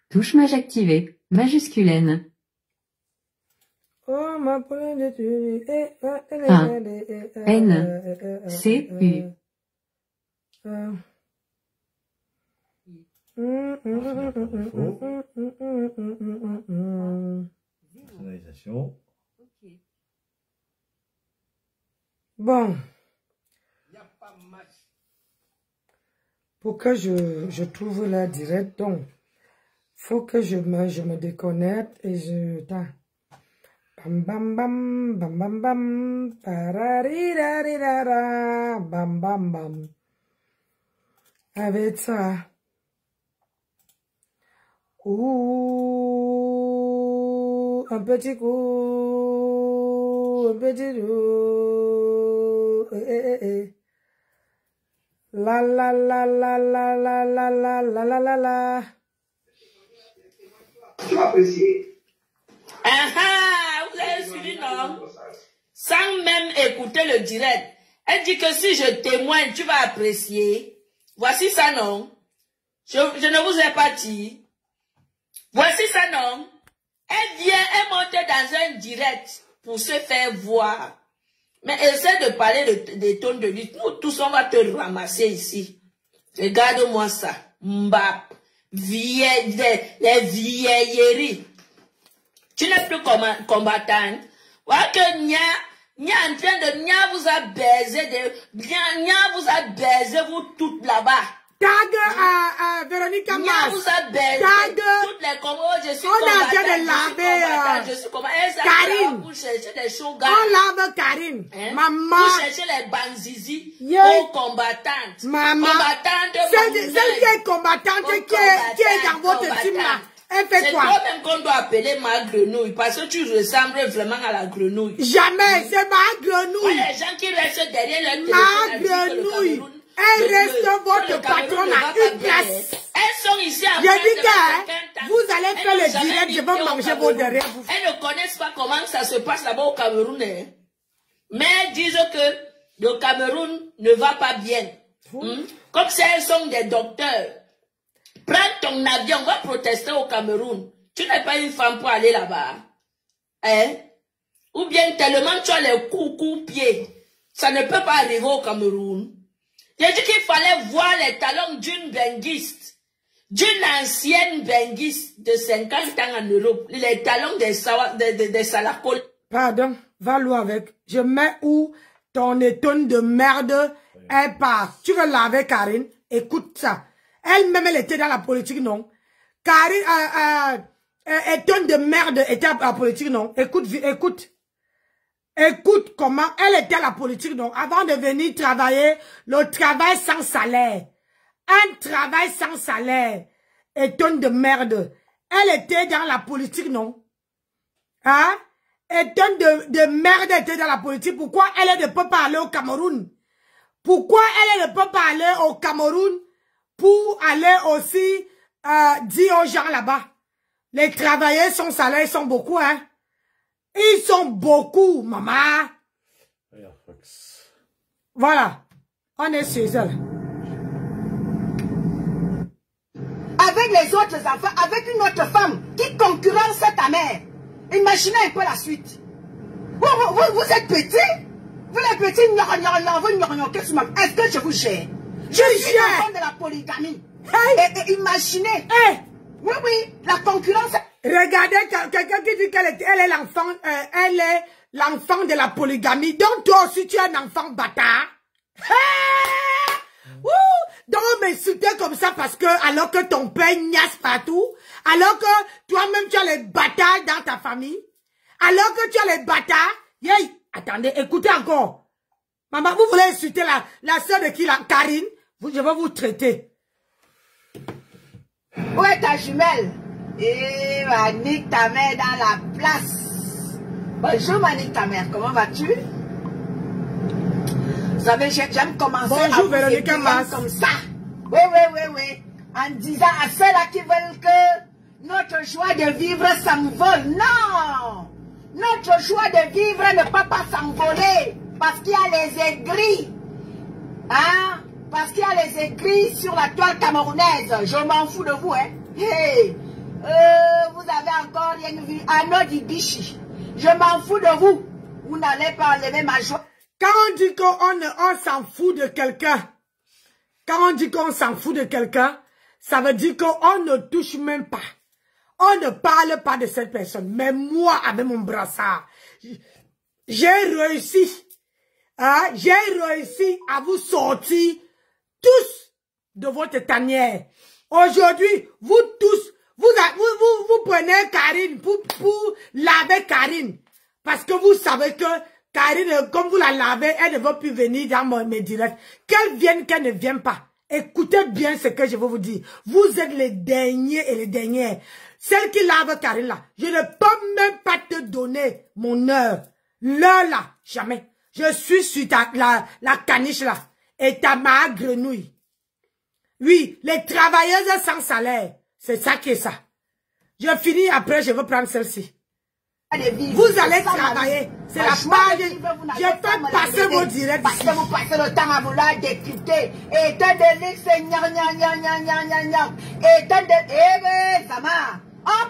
Touche mage activée, majuscule N. 1. N. C. U. Personnalisation. Bon. Pour que je trouve la direct, donc, faut que je me déconnecte et je... Bam bam bam, bam bam bam, pararirirara, bam bam bam. Avec ça. Ouh, un petit coup, un petit coup. La la la la la la la la la la la la. Tu vas apprécier. Vous avez suivi, non? Sans même écouter le direct. Elle dit que si je témoigne, tu vas apprécier. Voici ça, non? Je ne vous ai pas dit. Voici ça, non? Elle vient, elle monte dans un direct pour se faire voir. Mais essaie de parler des tonnes de lutte. Nous tous, on va te ramasser ici. Regarde-moi ça. Mbap. Les vieilleries. Tu n'es plus combattante. Voilà que Nia en train de Nia vous a baisé. Nia vous a baisé, vous toutes là-bas. Tag Véronique Mas. Nia vous a baisé. Tag. Toutes les combats. Je suis on a fait de laver. Je suis combattante. Karine. Vous cherchez des shogas. On lave Karine. Hein? Maman. Vous cherchez les banzizi. Yeah. Aux combattantes. Maman. Combattantes. Celle qui est combattante qui est dans votre team là. Elle fait quoi? C'est toi-même qu'on doit appeler ma grenouille parce que tu ressembles vraiment à la grenouille. Jamais, c'est ma grenouille. Les gens qui restent derrière leur téléphone. Ma grenouille. Elle reste votre patronne à une place. Elles sont ici en J'ai dit que vous allez faire le direct, je vais manger vos derrière vous. Elles ne connaissent pas comment ça se passe là-bas au Cameroun. Hein. Mais elles disent que le Cameroun ne va pas bien. Comme si elles sont des docteurs. Prends ton avion, on va protester au Cameroun. Tu n'es pas une femme pour aller là-bas. Hein? Ou bien tellement tu as les coups pieds. Ça ne peut pas arriver au Cameroun. J'ai dit qu'il fallait voir les talons d'une benguiste. D'une ancienne benguiste de 50 ans en Europe. Les talons des salacol. Pardon, va loin avec. Je mets où ton étonne de merde est part. Tu veux laver Karine? Écoute ça. Elle-même, elle était dans la politique, non? Karine, étonne de merde était à la politique, non? Écoute comment elle était à la politique, non? Avant de venir travailler, le travail sans salaire. Un travail sans salaire. Étonne de merde. Elle était dans la politique, non? Hein? Étonne de merde était dans la politique. Pourquoi elle ne peut pas aller au Cameroun? Pourquoi elle ne peut pas aller au Cameroun? Pour aller aussi dire aux gens là-bas, les travailleurs sans salaire, ils sont beaucoup, hein. Ils sont beaucoup, maman. Voilà, on est chez elle. Avec les autres enfants, avec une autre femme qui concurrence ta mère. Imaginez un peu la suite. Vous êtes petits? Vous les petits, est-ce que je vous gère? Je suis enfant de la polygamie. Hey. Et imaginez. Hey. Oui, la concurrence. Regardez quelqu'un qui dit qu'elle est l'enfant de la polygamie. Donc toi aussi tu es un enfant bâtard. Hey. Donc m'insulter comme ça parce que alors que ton père niasse partout, alors que toi-même tu as les bâtards dans ta famille, alors que tu as les bâtards. Hey. Attendez, écoutez encore. Maman, vous voulez insulter la soeur de qui, la Karine? Je vais vous traiter. Où est ta jumelle? Eh, va nique ta mère dans la place. Bonjour, ma nique ta mère, comment vas-tu? Vous savez, j'aime commencer à vous Véronique Mas. Comme ça. Oui. En disant à ceux-là qui veulent que notre joie de vivre s'envole. Non! Notre joie de vivre ne peut pas s'envoler. Parce qu'il y a les aigris. Hein? Parce parce qu'il y a les écrits sur la toile camerounaise. Je m'en fous de vous, hein. Hey. Vous avez encore rien vu. Anno Dibichi. Je m'en fous de vous. Vous n'allez pas enlever ma joie. Quand on dit qu'on s'en fout de quelqu'un, quand on dit qu'on s'en fout de quelqu'un, ça veut dire qu'on ne touche même pas. On ne parle pas de cette personne. Mais moi, avec mon brassard, j'ai réussi. Hein, j'ai réussi à vous sortir tous de votre tanière. Aujourd'hui, vous tous, vous prenez Karine pour laver Karine. Parce que vous savez que Karine, comme vous la lavez, elle ne va plus venir dans mes directs. Qu'elle vienne, qu'elle ne vienne pas. Écoutez bien ce que je veux vous dire. Vous êtes les derniers et les dernières. Celle qui lave Karine là, je ne peux même pas te donner mon heure. L'heure là, jamais. Je suis sur la caniche là. Et ta ma grenouille. Oui, les travailleuses sans salaire. C'est ça qui est ça. Je finis après, je veux prendre celle-ci. Vous allez travailler. C'est la page. Je peux passer vos directs. Parce que vous passez le temps à vouloir décrypter. État de luxe, état de... Eh ben, ça marche. On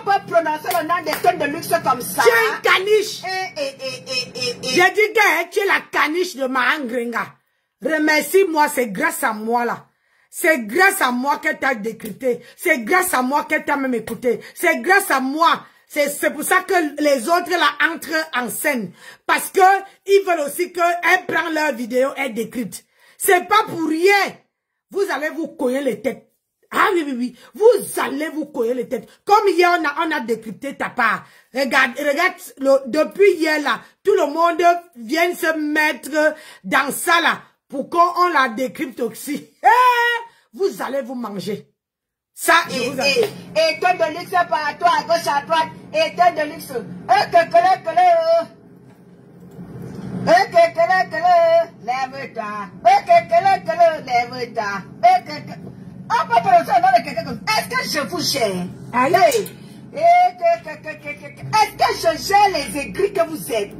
peut prononcer le nom des tonnes de luxe comme ça. Tu es une caniche. J'ai dit que tu es la caniche de Mahangringa. Remercie-moi, c'est grâce à moi là. C'est grâce à moi qu'elle t'a décrypté. C'est grâce à moi qu'elle t'a même écouté. C'est grâce à moi. C'est pour ça que les autres là entrent en scène. Parce que ils veulent aussi qu'elles prennent leur vidéo et décryptent. C'est pas pour rien. Vous allez vous coller les têtes. Ah oui, oui, oui. Vous allez vous coller les têtes. Comme hier, on a décrypté ta part. Regarde, depuis hier là, tout le monde vient se mettre dans ça là, pour qu'on la décrypte aussi. Vous allez vous manger. Ça, et tonne de luxe par toi, à gauche, à droite, et tonne de luxe. Lève-toi. Lève-toi. On peut prononcer le nom de quelqu'un comme ça. Est-ce que je vous gère? Allez. Est-ce que je gère les aigris que vous êtes?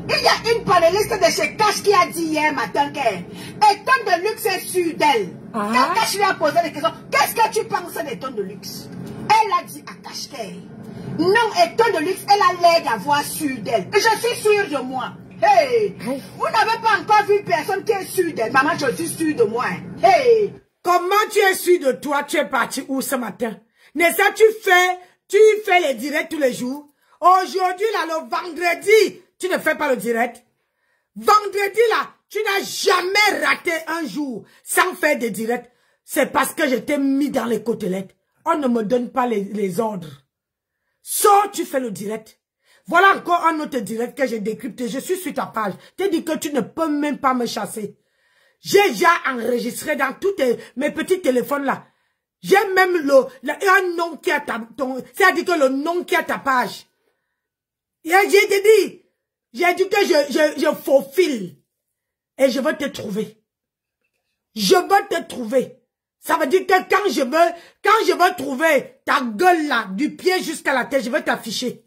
Il y a une panéliste de chez Cash qui a dit hier matin qu'elle tonne de luxe est sûre d'elle. Quand Cash lui a posé des questions, qu'est-ce que tu penses des tonnes de luxe? Elle a dit à Cash qu'elle. Non, tonne de luxe, elle a l'air d'avoir sûre d'elle. Et je suis sûre de moi. Hey, vous n'avez pas encore vu personne qui est sûre d'elle. Maman, je suis sûre de moi. Hey. Comment tu es sûr de toi? Tu es parti où ce matin? N'est-ce pas, tu fais les directs tous les jours? Aujourd'hui, là, le vendredi, tu ne fais pas le direct. Vendredi, là, tu n'as jamais raté un jour sans faire des directs. C'est parce que je t'ai mis dans les côtelettes. On ne me donne pas les ordres. Sors, tu fais le direct. Voilà encore un autre direct que j'ai décrypté. Je suis sur ta page. Je t'ai dit que tu ne peux même pas me chasser. J'ai déjà enregistré dans tous mes petits téléphones là. J'ai même un nom qui a c'est-à-dire que le nom qui a ta page. J'ai dit que je faufile. Et je vais te trouver. Je vais te trouver. Ça veut dire que quand je veux trouver ta gueule là, du pied jusqu'à la tête, je vais t'afficher.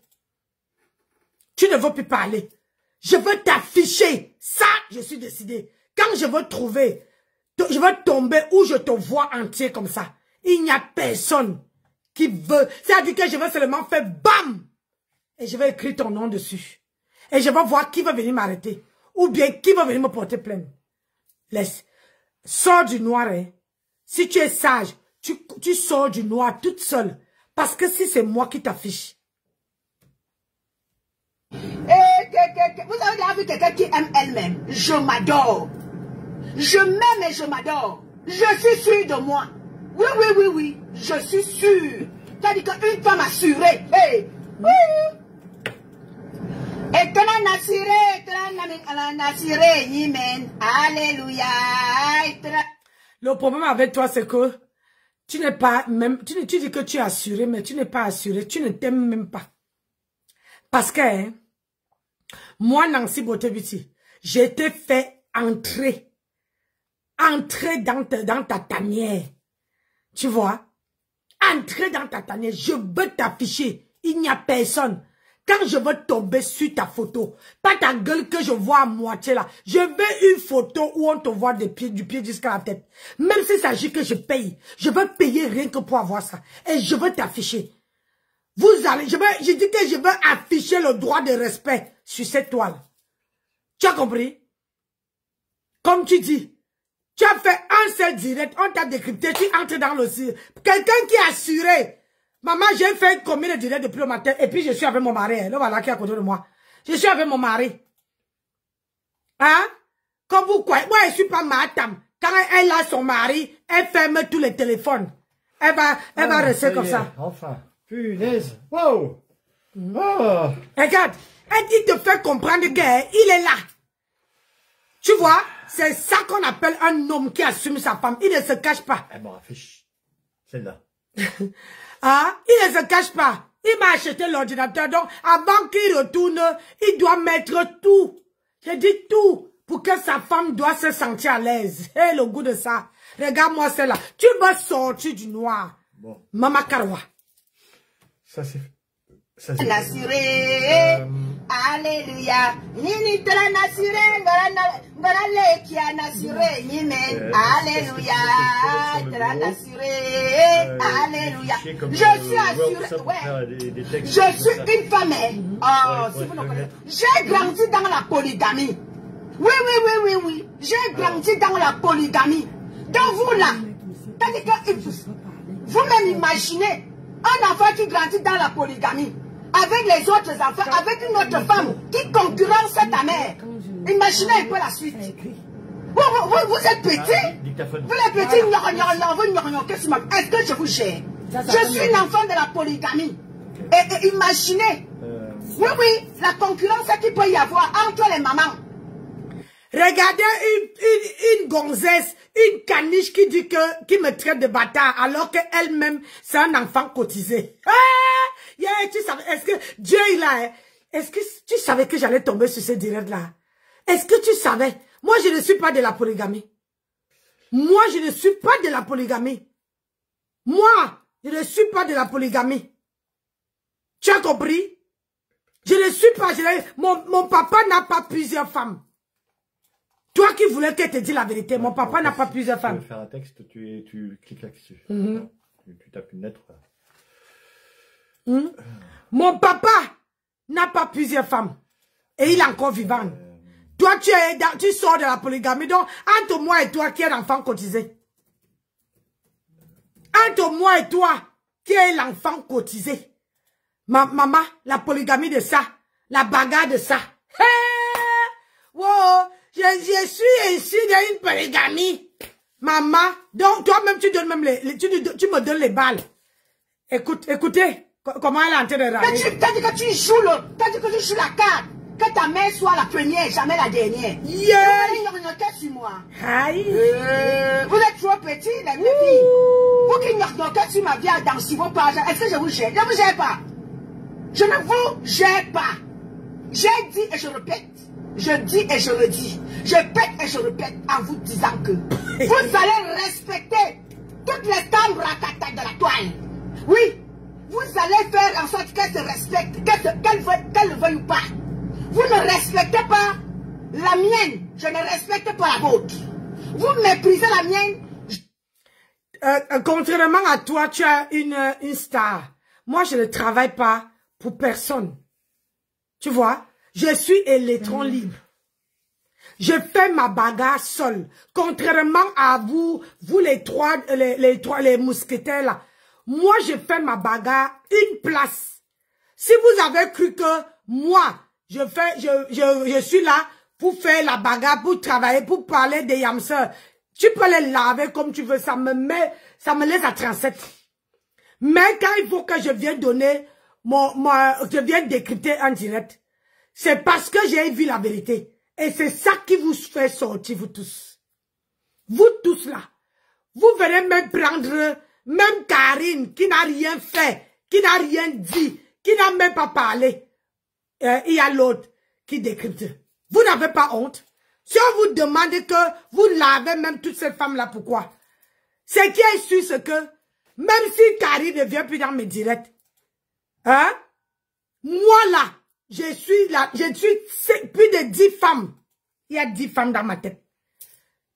Tu ne veux plus parler. Je veux t'afficher. Ça, je suis décidé. Quand je veux trouver, je veux tomber où je te vois entier comme ça. Il n'y a personne qui veut. C'est-à-dire que je vais seulement faire BAM! Et je vais écrire ton nom dessus. Et je vais voir qui va venir m'arrêter. Ou bien qui va venir me porter plainte. Laisse. Sors du noir, hein. Si tu es sage, tu sors du noir toute seule. Parce que si c'est moi qui t'affiche. Vous avez déjà vu quelqu'un qui aime elle-même? Je m'adore. Je m'aime et je m'adore. Je suis sûre de moi. Oui, oui, oui, oui. Je suis sûre. C'est-à-dire qu'une femme assurée. Hey. Et tu l'as nasiré, alléluia. Le problème avec toi, c'est que tu n'es pas même, tu dis que tu es assuré, mais tu n'es pas assuré, tu ne t'aimes même pas. Parce que, hein, moi, Nancy Botebiti, j'ai été fait entrer dans ta tanière. Tu vois? Entrer dans ta tanière, je veux t'afficher. Il n'y a personne. quand je veux tomber sur ta photo, pas ta gueule que je vois à moitié là, je veux une photo où on te voit du pied jusqu'à la tête. Même s'il s'agit que je paye, je veux payer rien que pour avoir ça. Et je veux t'afficher. Vous allez, je dis que je veux afficher le droit de respect sur cette toile. Tu as compris? Comme tu dis, tu as fait un seul direct, on t'a décrypté, tu entres dans le cirque. Quelqu'un qui a assuré. Maman, j'ai fait combien de directs depuis le matin et puis je suis avec mon mari. Là, voilà qui est à côté de moi. Je suis avec mon mari. Hein? Comme vous croyez, moi je suis pas madame. Quand elle a son mari, elle ferme tous les téléphones. Elle va rester comme ça. Enfin, punaise. Wow. Oh. Regarde, elle te fait comprendre qu'il est là. Tu vois, c'est ça qu'on appelle un homme qui assume sa femme. Il ne se cache pas. Elle m'en affiche. Celle-là. Ah, il ne se cache pas. Il m'a acheté l'ordinateur, donc avant qu'il retourne, il doit mettre tout. J'ai dit tout, pour que sa femme doit se sentir à l'aise. Et le goût de ça. Regarde-moi celle-là. Tu vas sortir du noir. Bon. Mama Karwa. Ça c'est... Nasiré, alléluia. Nini tera nasiré, ngara lekia nasiré, nime, alléluia. Tera nasiré, alléluia. Je suis assuré, ouais. Je suis une femme. Oh, si vous ne connaissez. J'ai grandi dans la polygamie. Oui. J'ai grandi dans la polygamie. Donc vous là, vous-même imaginez un enfant qui grandit dans la polygamie. Avec les autres enfants, avec une autre femme qui concurrence ta mère. Imaginez un peu la suite. Vous êtes petits. Vous les petits, est-ce que je vous gère? Je suis l'enfant de la polygamie. Et imaginez. Oui, la concurrence qu'il peut y avoir entre les mamans. Regardez une gonzesse, une caniche qui dit qui me traite de bâtard alors qu'elle-même, c'est un enfant cotisé. Tu savais, est-ce que Dieu il a, est-ce que tu savais que j'allais tomber sur ce direct-là? Est-ce que tu savais? Moi, je ne suis pas de la polygamie. Moi, je ne suis pas de la polygamie. Moi, je ne suis pas de la polygamie. Tu as compris? Je ne suis pas, mon papa n'a pas plusieurs femmes. Toi qui voulais qu'elle te dise la vérité, mon papa n'a pas plusieurs femmes. Tu veux faire un texte, tu cliques là-dessus. Tu tapes une lettre. Mon papa n'a pas plusieurs femmes. Et il est encore vivant. Toi, tu sors de la polygamie. Donc, entre moi et toi, qui est l'enfant cotisé? Entre moi et toi, qui est l'enfant cotisé? Maman, la polygamie de ça. La bagarre de ça. Wow, je suis ici dans une polygamie. Maman, donc toi-même, tu donnes même tu me donnes les balles. Écoutez. Comment elle est en train de râler? T'as dit que tu joues la carte. Que ta mère soit la première, jamais la dernière. Sur moi. Vous êtes trop petits, les petits. Vous qui n'ignorez sur ma vie dans si vos pages, est-ce que je vous gère? Je ne vous gère pas. Je ne vous gère pas. J'ai dit et je répète. Je dis et je redis. Je pète et je répète en vous disant que vous allez respecter toutes les femmes ratatas de la toile. Oui. Vous allez faire en sorte qu'elle se respecte, qu'elle le veuille ou pas. Vous ne respectez pas la mienne, je ne respecte pas la vôtre. Vous méprisez la mienne. Contrairement à toi, tu as une star. Moi, je ne travaille pas pour personne. Tu vois, je suis électron libre. Je fais ma bagarre seule. Contrairement à vous les mousquetaires là. Moi, je fais ma bagarre une place. Si vous avez cru que moi, je suis là pour faire la bagarre, pour travailler, pour parler des yamseurs, tu peux les laver comme tu veux, ça me laisse à 37. Mais quand il faut que je vienne donner je viens décrypter un direct, c'est parce que j'ai vu la vérité. Et c'est ça qui vous fait sortir, vous tous. Vous tous là. Vous venez même prendre... Même Karine, qui n'a rien fait, qui n'a rien dit, qui n'a même pas parlé, il y a l'autre qui décrypte. Vous n'avez pas honte? Si on vous demande que vous lavez même toutes ces femmes-là, pourquoi? Ce qui est sûr, c'est que, même si Karine ne vient plus dans mes directs, hein? Moi là, je suis plus de 10 femmes. Il y a 10 femmes dans ma tête.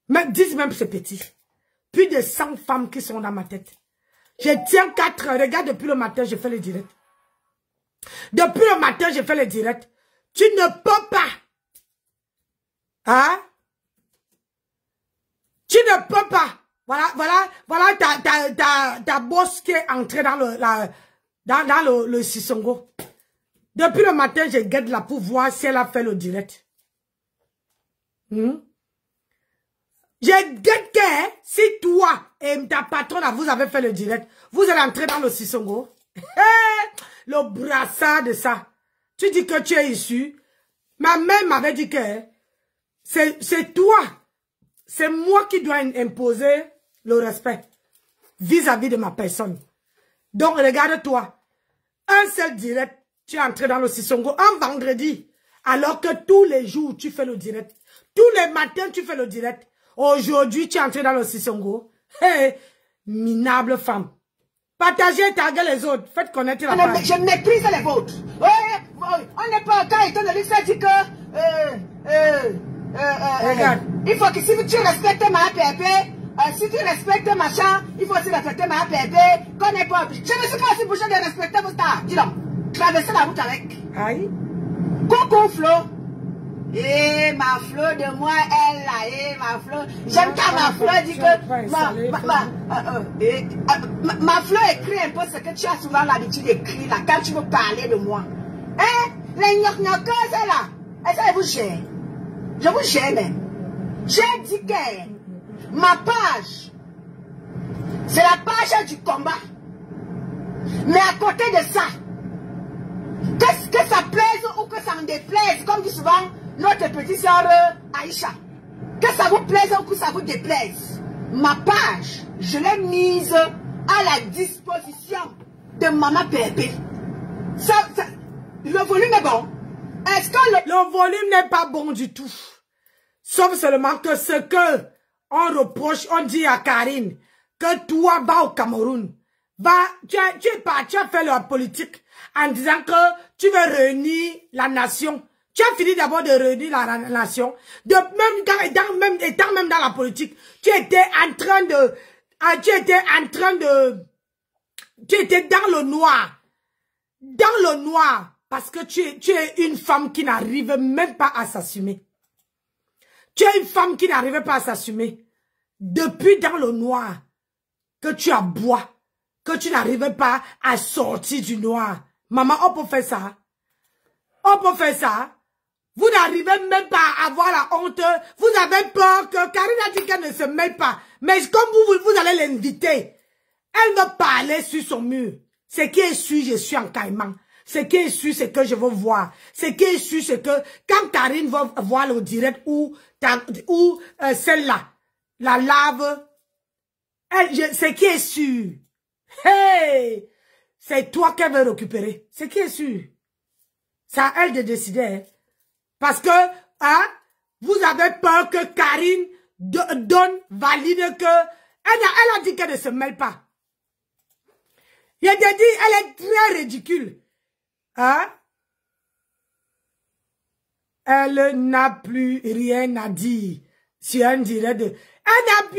Même 10 même c'est petit. Plus de 100 femmes qui sont dans ma tête. Je tiens 4 heures. Regarde, depuis le matin, je fais le direct. Depuis le matin, je fais le direct. Tu ne peux pas. Hein? Tu ne peux pas. Voilà ta bosse qui est entrée dans le Sissongo. Depuis le matin, je guette là pour voir si elle a fait le direct. Je guette que si toi et ta patronne, vous avez fait le direct, vous allez entrer dans le Sissongo. Le brassard de ça. Tu dis que tu es issu. Ma mère m'avait dit que c'est toi. C'est moi qui dois imposer le respect vis-à-vis de ma personne. Donc, regarde-toi. Un seul direct, tu es entré dans le Sissongo un vendredi. Alors que tous les jours, tu fais le direct. Tous les matins, tu fais le direct. Aujourd'hui, tu es entré dans le Sissongo. Hey, minable femme. Partagez, taguez les autres. Faites connaître la page. Je méprise les vôtres. On n'est pas encore étant donné que ça dit que... Regarde. Il faut que si tu respectes ma pépé, si tu respectes machin, il faut aussi respecter ma pépé. Qu'on n'est pas obligé. Je ne suis pas aussi bouché de respecter vos stars. Dis donc. Traverser la route avec. Aïe. Coucou Flo. Eh, ma Flo de moi, elle là, ma Flo. J'aime quand ma Flo dit que ma Flo écrit un peu ce que tu as souvent l'habitude d'écrire là, quand tu veux parler de moi. Hein? Les gnoc-gnockeuses là, est-ce que vous gère? Je vous gère même. J'ai dit que ma page, c'est la page du combat. Mais à côté de ça, que ça plaise ou que ça me déplaise, comme dit souvent notre petite soeur Aïcha, que ça vous plaise ou que ça vous déplaise, ma page, je l'ai mise à la disposition de Maman Pépé. Le volume est bon. Est-ce que le volume n'est pas bon du tout? Sauf seulement que ce que on reproche, on dit à Karine, que toi, va au Cameroun, tu as fait la politique en disant que tu veux réunir la nation. Tu as fini d'abord de réunir la nation. Étant même dans la politique, tu étais dans le noir. Dans le noir. Parce que tu es une femme qui n'arrive même pas à s'assumer. Tu es une femme qui n'arrive pas à s'assumer. Depuis dans le noir, que tu aboies, que tu n'arrives pas à sortir du noir. Maman, on peut faire ça. On peut faire ça. Vous n'arrivez même pas à avoir la honte. Vous avez peur que Karine a dit qu'elle ne se mêle pas. Mais comme vous allez l'inviter, elle me parlait sur son mur. Ce qui est sûr, je suis en caïman. Ce qui est sûr, c'est que je veux voir. Ce qui est sûr, c'est que quand Karine va voir le direct ou celle-là, la lave, ce qui est sûr, hey, c'est toi qu'elle veut récupérer. Ce qui est sûr. C'est à elle de décider. Hein. Parce que, hein, vous avez peur que Karine valide que... Elle a dit qu'elle ne se mêle pas. Il a dit, elle est très ridicule. Hein? Elle n'a plus rien à dire sur un direct de... Elle n'a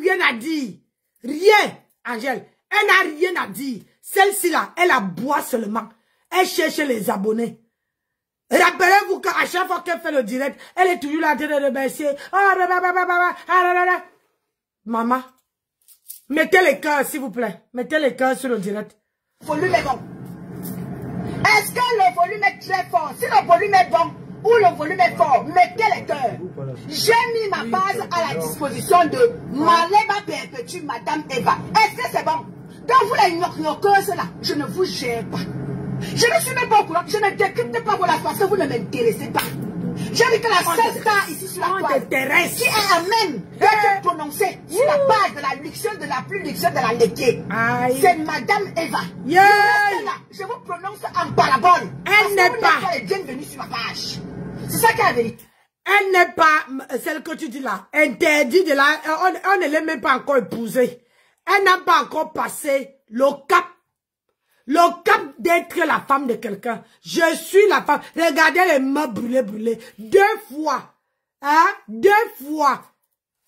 rien à dire. Rien, Angèle. Elle n'a rien à dire. Celle-ci là, elle aboie seulement. Elle cherche les abonnés. Rappelez-vous qu'à chaque fois qu'elle fait le direct, elle est toujours là en train de remercier. Maman, mettez les cœurs, s'il vous plaît. Mettez les cœurs sur le direct. Le volume est bon. Est-ce que le volume est très fort? Si le volume est bon ou le volume est fort, mettez les cœurs. J'ai mis ma base à la disposition de Maleba Perpétue, Madame Eva. Est-ce que c'est bon? Donc vous les gnoc-gnockeuses là, je ne vous gère pas. Je ne suis même pas au courant, je ne décrypte pas vos parce que vous ne m'intéressez pas. J'ai dit que la seule star ici sur la toile qui est à même d'être prononcée sur la base de la luxure, de la plus luxure de la laitier, c'est Madame Eva. Là, je vous prononce en parabole. Elle n'est pas les bienvenus sur ma page. C'est ça qu'elle a dit. Elle n'est pas celle que tu dis là. Interdit de la... On ne l'a même pas encore épousée. Elle n'a pas encore passé le cap Le cap d'être la femme de quelqu'un. Je suis la femme. Regardez les mains brûlées. 2 fois. Hein? 2 fois.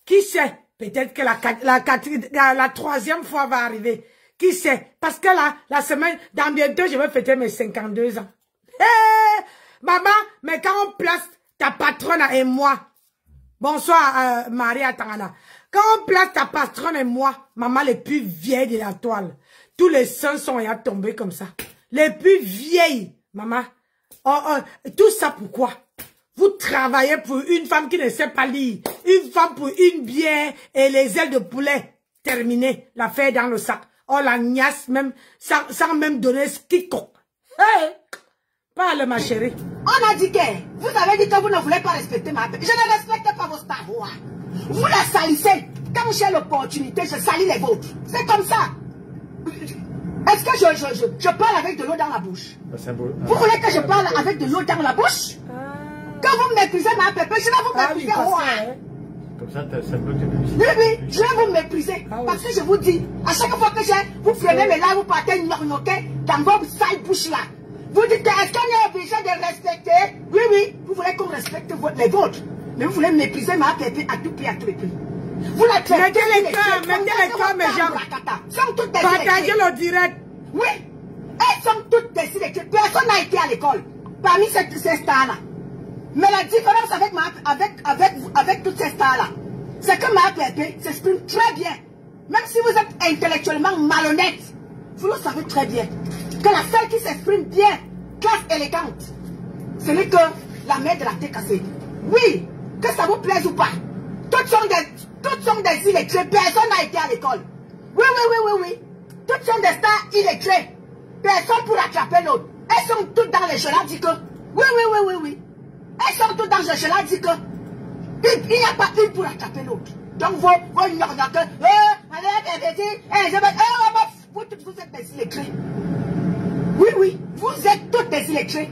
Qui sait? Peut-être que la 3e fois va arriver. Qui sait? Parce que là, la semaine, dans bientôt, je vais fêter mes 52 ans. Hey, maman, mais quand on place ta patronne et moi, bonsoir Maria Tangana, quand on place ta patronne et moi, maman les plus vieilles de la toile, tous les seins sont à tomber comme ça. Les plus vieilles, maman. Tout ça pourquoi? Vous travaillez pour une femme qui ne sait pas lire, une femme pour une bière et les ailes de poulet. Terminé, l'affaire dans le sac. Oh la niasse même, sans même donner ce quiconque. Hey, parle ma chérie. On a dit que, vous avez dit que vous ne voulez pas respecter ma paix. Je ne respecte pas vos stars. Vous la salissez. Quand j'ai l'opportunité, je salis les vôtres. C'est comme ça. Est-ce que je parle avec de l'eau dans la bouche? Vous voulez que je parle avec de l'eau dans la bouche? Quand vous me méprisez ma pépé, je vais vous mépriser. Comme ça, ça bloque les publicités. Oui, je vais vous mépriser. Parce que je vous dis, à chaque fois que vous prenez mes larmes, vous partez gnorgnoquer dans vos sales bouches là. Vous dites, est-ce qu'on est obligé de respecter? Oui, vous voulez qu'on respecte les vôtres. Mais vous voulez mépriser ma pépé à tout prix, à tous les prix. Vous la traitez. Mettez les cœurs, mes gens. Partagez le direct. Oui, elles sont toutes des illettrées. Personne n'a été à l'école. Parmi ces stars-là. Mais la différence avec toutes ces stars-là, c'est que ma pépé s'exprime très bien. Même si vous êtes intellectuellement malhonnête, vous le savez très bien. Que la seule qui s'exprime bien, classe élégante, ce n'est que la mère de la tête cassée. Oui, que ça vous plaise ou pas. Toutes sont des illettrés. Personne n'a été à l'école. Oui. Toutes sont des stars illettrés. Personne pour attraper l'autre. Elles sont toutes dans les chelades dit que. Oui. Elles sont toutes dans les chelades dit que. Il n'y a pas une pour attraper l'autre. Donc vous ignorez vous êtes des illettrés. Oui, vous êtes toutes des illettrés.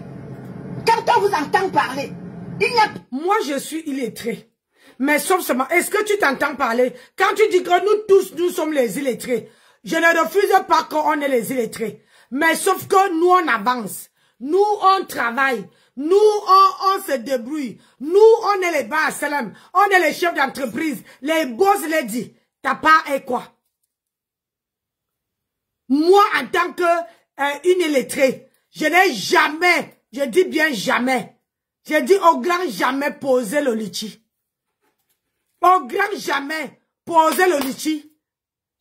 Quand on vous entend parler, il n'y a... Moi, je suis illettré. Mais sauf seulement, est-ce que tu t'entends parler? Quand tu dis que nous tous, nous sommes les illettrés, je ne refuse pas qu'on est les illettrés. Mais sauf que nous, on avance. Nous, on travaille. Nous, on se débrouille. Nous, on est les bas à Salam. On est les chefs d'entreprise. Les boss lady. Ta part est quoi? Moi, en tant que une illettrée, je n'ai jamais, je dis bien jamais, je dis au grand jamais poser le litchi. Au grand jamais poser le litchi.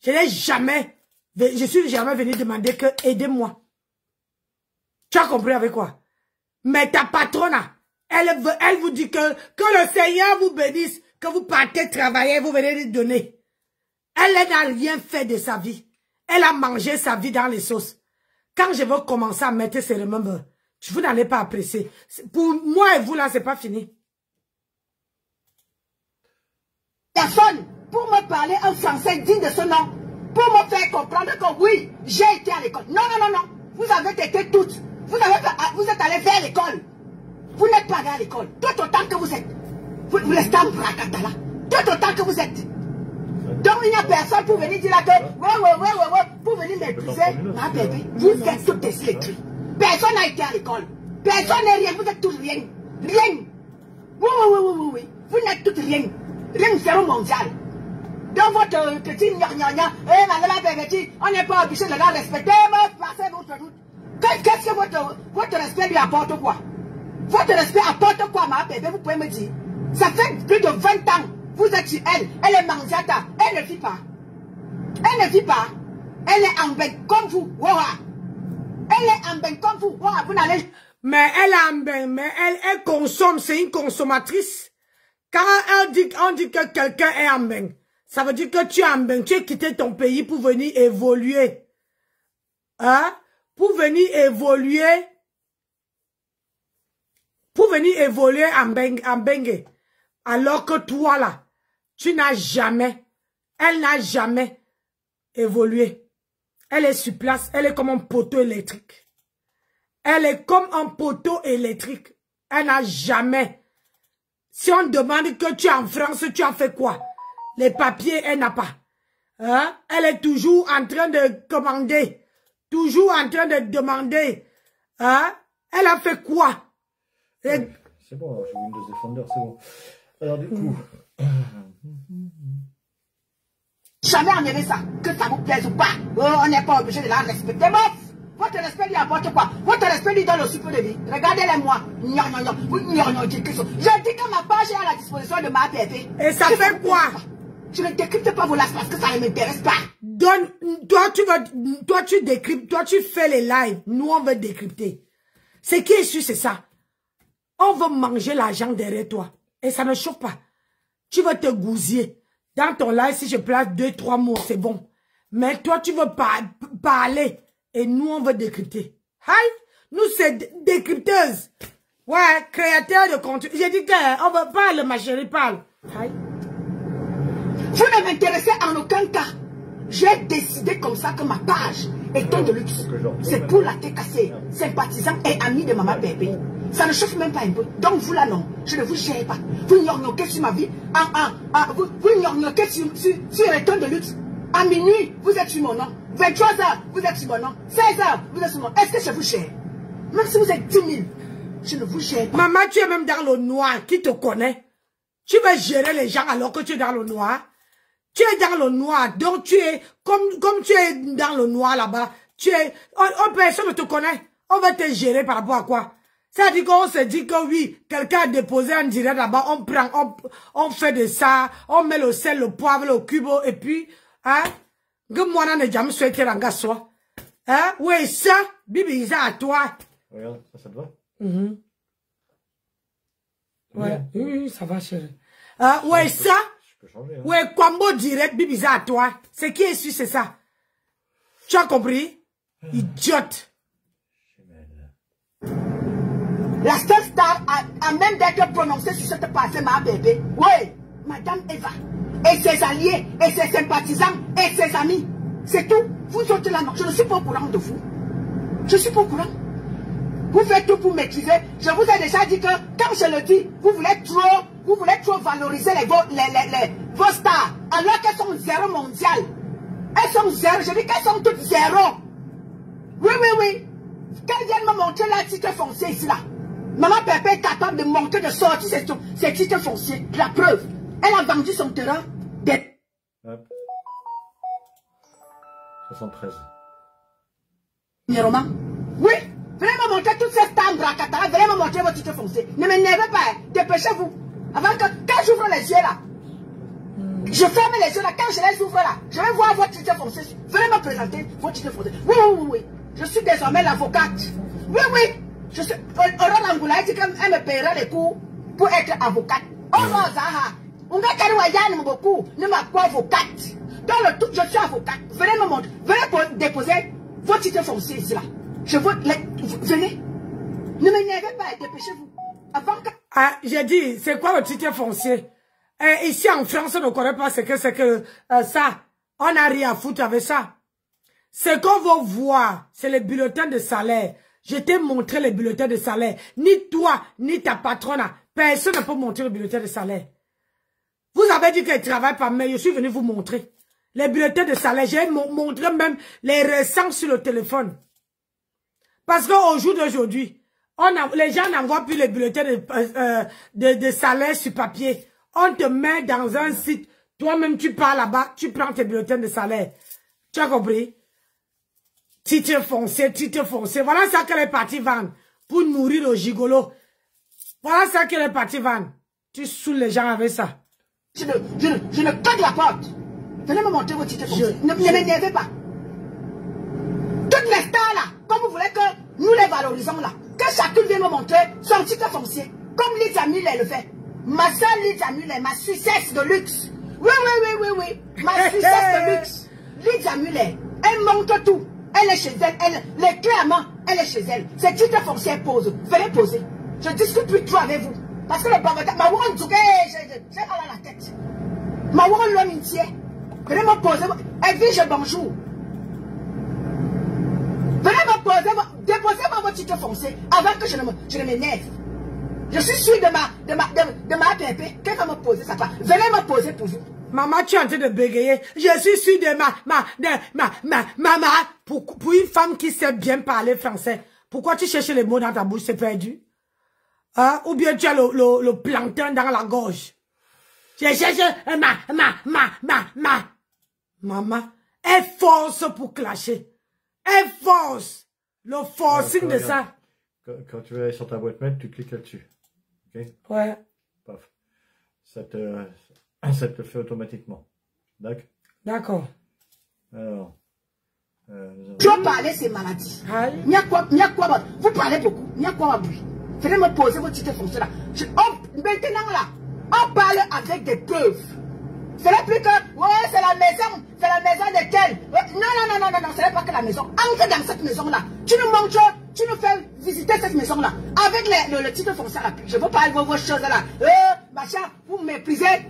Je n'ai jamais, je suis jamais venu demander que aidez-moi. Tu as compris avec quoi? Mais ta patronne, elle vous dit que le Seigneur vous bénisse, que vous partez travailler, vous venez lui donner. Elle n'a rien fait de sa vie. Elle a mangé sa vie dans les sauces. Quand je vais commencer à mettre ces remembers, vous n'allez pas apprécier. Pour moi et vous, là, c'est pas fini. Personne pour me parler en français digne de ce nom. Pour me faire comprendre que oui, j'ai été à l'école. Non. Vous avez été toutes. Vous êtes allés vers l'école. Vous n'êtes pas allés à l'école. Tout autant que vous êtes. Vous les stars bracatala. Tout autant que vous êtes. Donc il n'y a personne pour venir dire là que pour venir m'épuiser ma bébé. Vous êtes toutes des illettrés. Personne n'a été à l'école. Personne n'est rien. Vous êtes tous rien. Rien. Oui. Vous n'êtes toutes rien. Rien zéro mondial. Dans votre petit gna, on n'est pas obligé de la respecter, mais passez votre route. Qu'est-ce que votre respect lui apporte quoi? Votre respect apporte quoi, ma bébé? Vous pouvez me dire. Ça fait plus de 20 ans. Vous êtes sur elle. Elle est mangiata. Elle ne vit pas. Elle ne vit pas. Elle est en bain comme vous. Elle est en bain comme vous. Vous n'allez... Mais elle est en bain. Mais elle consomme. C'est une consommatrice. Quand on dit que quelqu'un est en bain, ça veut dire que tu es en bain. Tu as quitté ton pays pour venir évoluer. Hein? Pour venir évoluer. Pour venir évoluer en bengue. Alors que toi là, tu n'as jamais, elle n'a jamais évolué. Elle est sur place, elle est comme un poteau électrique. Elle est comme un poteau électrique. Elle n'a jamais. Si on demande que tu es en France, tu as fait quoi? Les papiers, elle n'a pas. Hein? Elle est toujours en train de commander toujours en train de demander. Hein? Elle a fait quoi? Ouais, c'est bon, j'ai Windows Defender, c'est bon. Alors du coup... Jamais enlever ça, que ça vous plaise ou pas. On n'est pas obligé de la respecter. Votre respect lui apporte quoi? Votre respect lui donne le super de vie. Regardez-les moi. J'ai dit que ma page est à la disposition de ma PP. Et ça fait quoi? Je ne décrypte pas vos lives parce que ça ne m'intéresse pas. Toi tu décryptes, toi tu fais les lives. Nous on veut décrypter. Ce qui est sûr c'est ça. On veut manger l'argent derrière toi. Et ça ne chauffe pas. Tu veux te gousiller. Dans ton live, si je place 2-3 mots, c'est bon. Mais toi, tu veux parler. Et nous, on veut décrypter. Hi! Nous, c'est décrypteuse. Ouais, créateur de contenu. J'ai dit qu'on veut parler, ma chérie, parle. Hi! Vous ne m'intéressez en aucun cas. J'ai décidé comme ça que ma page est ton de luxe. C'est pour la TKC, sympathisant et ami de Maman Bébé. Ça ne chauffe même pas un peu. Donc vous là non, je ne vous gère pas. Vous ignorez sur ma vie. Vous ignorez sur le temps de luxe. À minuit, vous êtes sur mon nom. 23h, vous êtes sur mon nom. 16h, vous êtes sur mon nom. Est-ce que je vous gère? Même si vous êtes 10 000, je ne vous gère pas. Maman, tu es même dans le noir. Qui te connaît? Tu vas gérer les gens alors que tu es dans le noir. Tu es dans le noir. Donc tu es, comme tu es dans le noir là-bas, tu es, personne ne te connaît. On va te gérer par rapport à quoi? C'est-à-dire qu'on se dit que oui, quelqu'un a déposé en direct là-bas, on prend, on fait de ça, on met le sel, le poivre, le cubo, et puis, hein, que moi, on n'a jamais souhaité ranga soi. Hein, ouais, ça, Bibi, ça à toi. Regarde, ça te va? Ouais, oui, ça va, chérie. Ouais, ça, je peux changer, hein. Ouais, combo direct, Bibi, ça à toi. Ce qui est sûr, c'est ça. Tu as compris? Idiote. La seule star a même d'être prononcée sur cette partie, ma bébé. Oui, Madame Eva. Et ses alliés, et ses sympathisants, et ses amis. C'est tout. Vous autres là, non. Je ne suis pas au courant de vous. Je ne suis pas au courant. Vous faites tout pour maîtriser. Je vous ai déjà dit que, quand je le dis, vous voulez trop valoriser vos stars. Alors qu'elles sont zéro mondial. Elles sont zéro. Je dis qu'elles sont toutes zéro. Oui, oui, oui. Qu'elles viennent me montrer la titre foncier ici là. Maman Pépé est capable de montrer, de sortir ses titres fonciers. La preuve, elle a vendu son terrain. Hop. 73. Roman. Oui, venez me montrer toutes ces stars bracatara. Venez me montrer vos titres fonciers. Ne m'énervez pas, dépêchez-vous. Avant que, quand j'ouvre les yeux là, je ferme les yeux là, quand je les ouvre là, je vais voir votre titre foncier. Venez me présenter vos titres fonciers. Oui, oui, oui, oui. Je suis désormais l'avocate. Oui, oui. Je suis. Aurore Angoula dit qu'elle me paiera les cours pour être avocate. Oh, Zaha. On va carrément beaucoup. Ne m'a pas avocate. Dans le tout, je suis avocate. Venez me montrer. Venez déposer vos titres fonciers ici là. Je veux. Venez. Ne m'énervez pas, dépêchez-vous. Avant que. Ah, j'ai dit, c'est quoi le titre foncier? Ici en France, on ne connaît pas ce que c'est que ça. On n'a rien à foutre avec ça. Ce qu'on va voir, c'est les bulletins de salaire. Je t'ai montré les bulletins de salaire. Ni toi, ni ta patronne. Personne ne peut montrer le bulletin de salaire. Vous avez dit qu'elle travaille pas, mais je suis venu vous montrer. Les bulletins de salaire, j'ai montré même les récents sur le téléphone. Parce qu'au jour d'aujourd'hui, les gens n'envoient plus les bulletins de salaire sur papier. On te met dans un site. Toi-même, tu pars là-bas, tu prends tes bulletins de salaire. Tu as compris? Titre foncier, titre foncier. Voilà ça qu'elle est partie vendre. Pour nourrir le gigolo. Voilà ça qu'elle est partie vendre. Tu saoules les gens avec ça. Je ne claque la porte. Venez me montrer vos titres fonciers. Ne m'énervez pas. Toutes les stars là, comme vous voulez que nous les valorisons là. Que chacune vienne me montrer son titre foncier. Comme Lydia Muller le fait. Ma soeur Lydia Muller, ma Suissesse de luxe. Oui, oui, oui, oui, oui. Ma Suissesse de luxe. Lydia Muller, elle montre tout. Elle est chez elle, les clairement, elle est chez elle. Ces titres fonciers posent. Venez poser. Je discute plus trop avec vous. Parce que le bavardage, ma ouan dougue, j'ai à la tête. Ma ouan l'homme entier. Venez me poser. Elle dit je bonjour. Venez me poser, déposez-moi votre titre foncier avant que je ne m'énerve. Je suis sûr de ma PP. Qu'elle va me poser ça part. Venez me poser pour vous. Maman, tu es en train de bégayer. Je suis sûre de maman. Pour une femme qui sait bien parler français, pourquoi tu cherches les mots dans ta bouche, c'est perdu? Hein? Ou bien tu as le plancton dans la gorge. Je cherche maman. Elle force pour clasher. Elle force. Le forcing de ça. Quand tu vas aller sur ta boîte mail, tu cliques là-dessus. Ok? Ouais. Paf. Ça te le fait automatiquement. D'accord. Alors. Tu vas parler ces maladies. Il y a quoi, vous parlez beaucoup. Il y a quoi, bruit. Venez me poser vos titres fonctions là. Maintenant là, on parle avec des preuves. Ce n'est plus que, ouais, c'est la maison de quelle? Non, ce n'est pas que la maison. Entre dans cette maison-là. Tu nous montres, tu nous fais visiter cette maison-là. Avec le titre foncier là. Je veux parler de vos choses là. Machin, vous méprisez.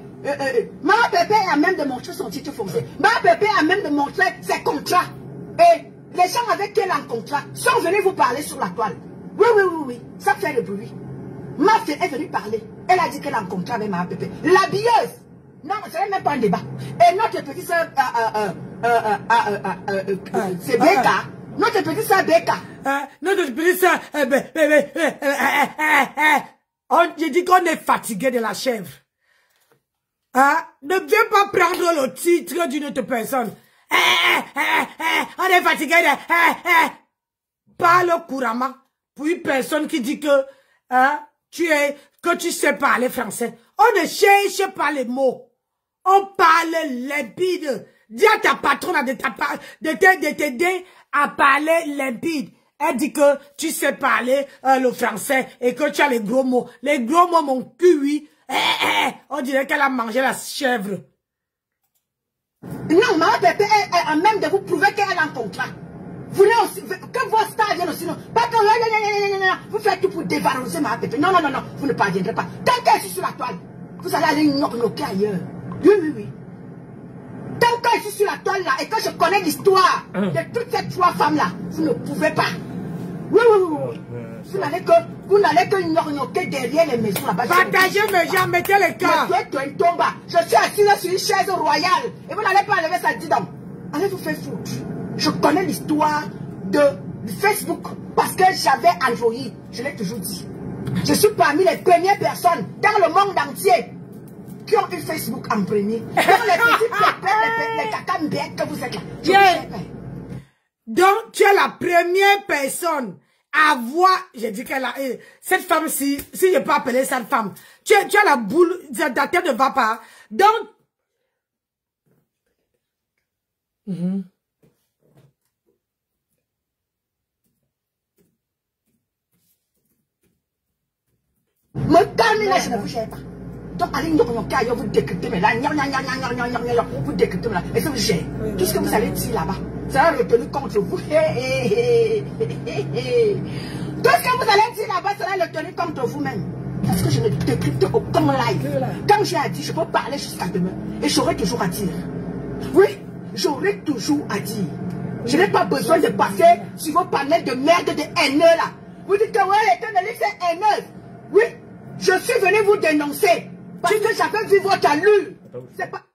Maman Pépé a même de montrer son titre foncier. Maman Pépé a même de montrer ses contrats. Et les gens avec qui elle a un contrat sont venus vous parler sur la toile. Oui. Ça fait le bruit. Ma fille est venue parler. Elle a dit qu'elle a un contrat avec Maman Pépé. L'habilleuse. Non, ce n'est même pas un débat. Et notre petite soeur, c'est Becca. Notre petite soeur Becca. Notre petite soeur, j'ai dit qu'on est fatigué de la chèvre. Ne viens pas prendre le titre d'une autre personne. On est fatigué de... Parle couramment pour une personne qui dit que tu sais parler français. On ne cherche pas les mots. On parle limpide. Dis à ta patronne de t'aider à parler limpide. Elle dit que tu sais parler le français et que tu as les gros mots. Les gros mots, mon cul, oui. On dirait qu'elle a mangé la chèvre. Non, Maman Pépé est en même de vous prouver qu'elle a un contrat. Vous aussi, que vos stars viennent aussi, non. Pas que vous faites tout pour dévaloriser Maman Pépé. Non, vous ne parviendrez pas. Tant qu'elle est sur la toile, vous allez aller knocker ailleurs. Oui. Tant que je suis sur la toile là et que je connais l'histoire de toutes ces trois femmes là, vous ne pouvez pas. Oui. Vous n'allez que knocker derrière les maisons là-bas. Partagez mes gens, mettez les cas. Je suis assise sur une chaise royale et vous n'allez pas enlever ça, dis donc. Allez vous faire foutre. Je connais l'histoire de Facebook parce que j'avais Android. Je l'ai toujours dit. Je suis parmi les premières personnes dans le monde entier qui ont eu Facebook en premier. Dans les petites pépères, les cacambiettes que vous êtes là. Donc, tu es la première personne à voir, j'ai dit qu'elle a, cette femme-ci, si je peux appeler cette femme, tu as la boule, ta tête ne va pas. Donc, me calme là, je ne vous gère pas. Donc, allez, vous décryptez, mais là, vous décryptez, là, et ça vous gère. Tout ce que vous allez dire là-bas, ça va retenu contre vous. Tout ce que vous allez dire là-bas sera retenu contre vous-même. Parce que je ne décrypte aucun live. Quand j'ai à dire, je peux parler jusqu'à demain. Et j'aurai toujours à dire. Oui, j'aurai toujours à dire. Je n'ai pas besoin de passer sur vos panels de merde de haineux là. Vous dites que ouais, l'éternel c'est haineuse. Oui, je suis venu vous dénoncer. Parce que j'avais vu votre allure. C'est pas...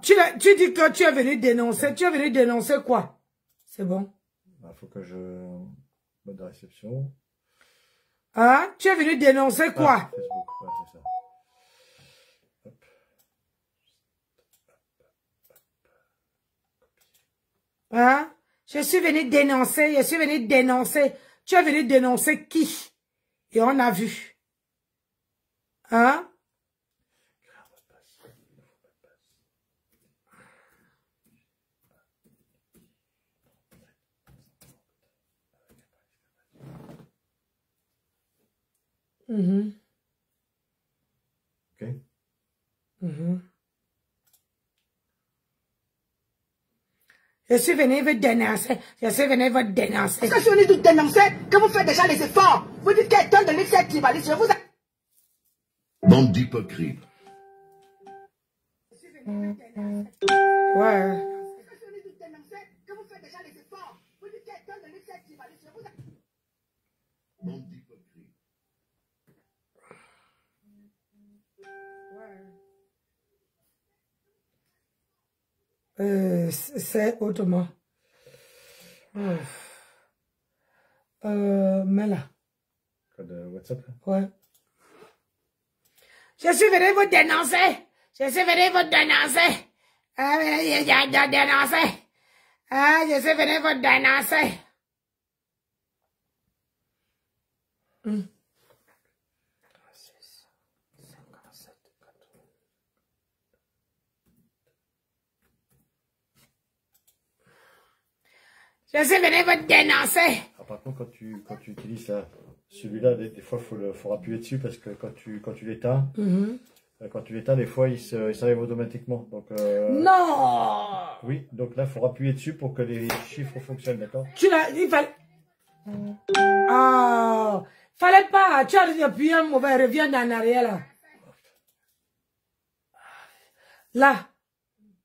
tu dis que tu es venu dénoncer. Tu es venu dénoncer quoi? C'est bon. Il faut que je... Mode réception. Tu es venu dénoncer quoi? Facebook, ouais, c'est ça. Hop. Je suis venu dénoncer. Tu es venu dénoncer qui? Et on a vu. Ok. Je suis venu vous dénoncer. Je suis venu vous dénoncer. Est-ce que je suis venu vous dénoncer que vous faites déjà les efforts? Vous dites qu'elle donne de l'excès tribaliste. Je vous... Bande d'hypocrites. Ouais. Est-ce que je suis venu vous dénoncer que vous faites déjà les efforts? Vous dites qu'elle donne de l'excès tribaliste. Je vous... Bande d'hypocrites. C'est autrement. Mais là. Code WhatsApp. Ouais. Je suis venu vous dénoncer. Je suis venu vous dénoncer. Dénoncer. Je suis venu vous dénoncer. Je suis venu vous dénoncer. Ah, par contre, quand tu utilises celui-là, des fois, faut appuyer dessus parce que quand tu l'éteins, quand tu l'éteins, des fois, il s'enlève automatiquement. Donc, non. oui, donc là, il faut appuyer dessus pour que les chiffres fonctionnent, d'accord? Il fallait... Ah, fallait pas. Tu as appuyé un mauvais, reviens en arrière là. Là,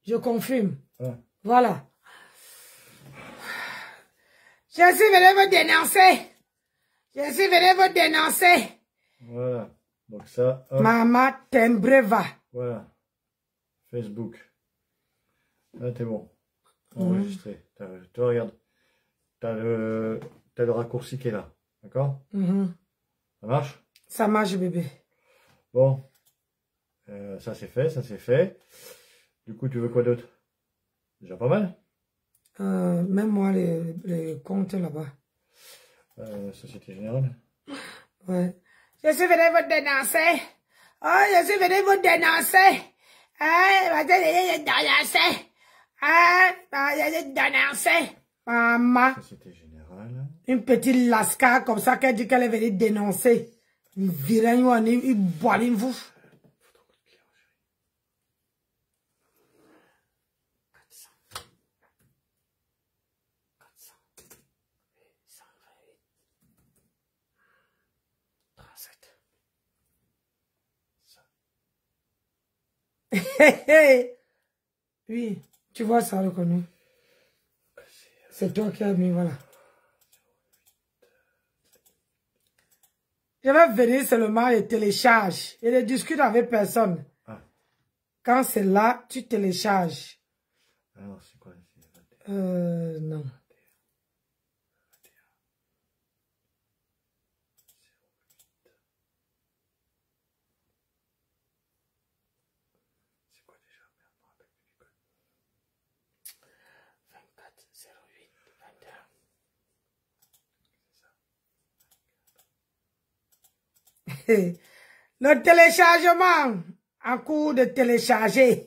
je confirme. Ah. Voilà. Je suis venu vous dénoncer. Je suis venu vous dénoncer. Voilà. Donc ça, hop. Maman Tembreva. Voilà. Facebook. Là, t'es bon. Enregistré. Tu regardes. T'as le raccourci qui est là. D'accord? Ça marche? Ça marche, bébé. Bon. Ça c'est fait, ça c'est fait. Du coup, tu veux quoi d'autre? Déjà pas mal. Même moi, les comptes là-bas. Société Générale. Ouais. Je suis venu vous dénoncer. Oh, je suis venu vous dénoncer. Dénoncer. Maman. Société Générale. Une petite lasca comme ça qu'elle dit qu'elle est venue dénoncer. Une vilaine, une boire une vous. Oui, tu vois ça reconnu. C'est toi qui as mis, voilà. Je vais venir seulement et télécharge. Et ne discute avec personne. Ah. Quand c'est là, tu télécharges. Alors, c'est quoi? Non. C'est quoi déjà? Merde, je me rappelle plus du code. 24 08 21. Le téléchargement. En cours de télécharger.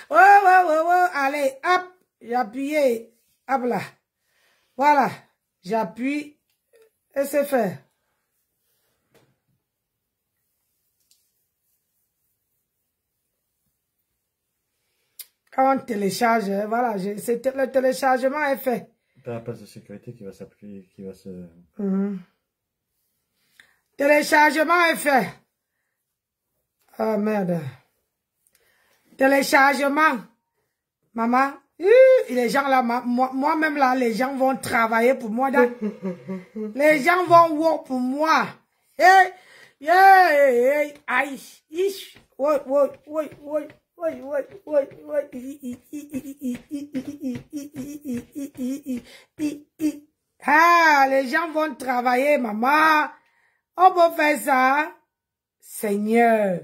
Oh, oh, oh, oh. Allez, hop. J'appuie. Hop là. Voilà. J'appuie. Et c'est fait. Quand on télécharge, voilà, le téléchargement est fait. T'as la place de sécurité qui va s'appuyer, qui va se... Téléchargement est fait. Oh merde. Téléchargement. Maman. Les gens là, moi-même là, les gens vont travailler pour moi. Les gens vont work pour moi. Hey, hey, aïe, ish, oui. Ah, les gens vont travailler, maman. On peut faire ça. Seigneur.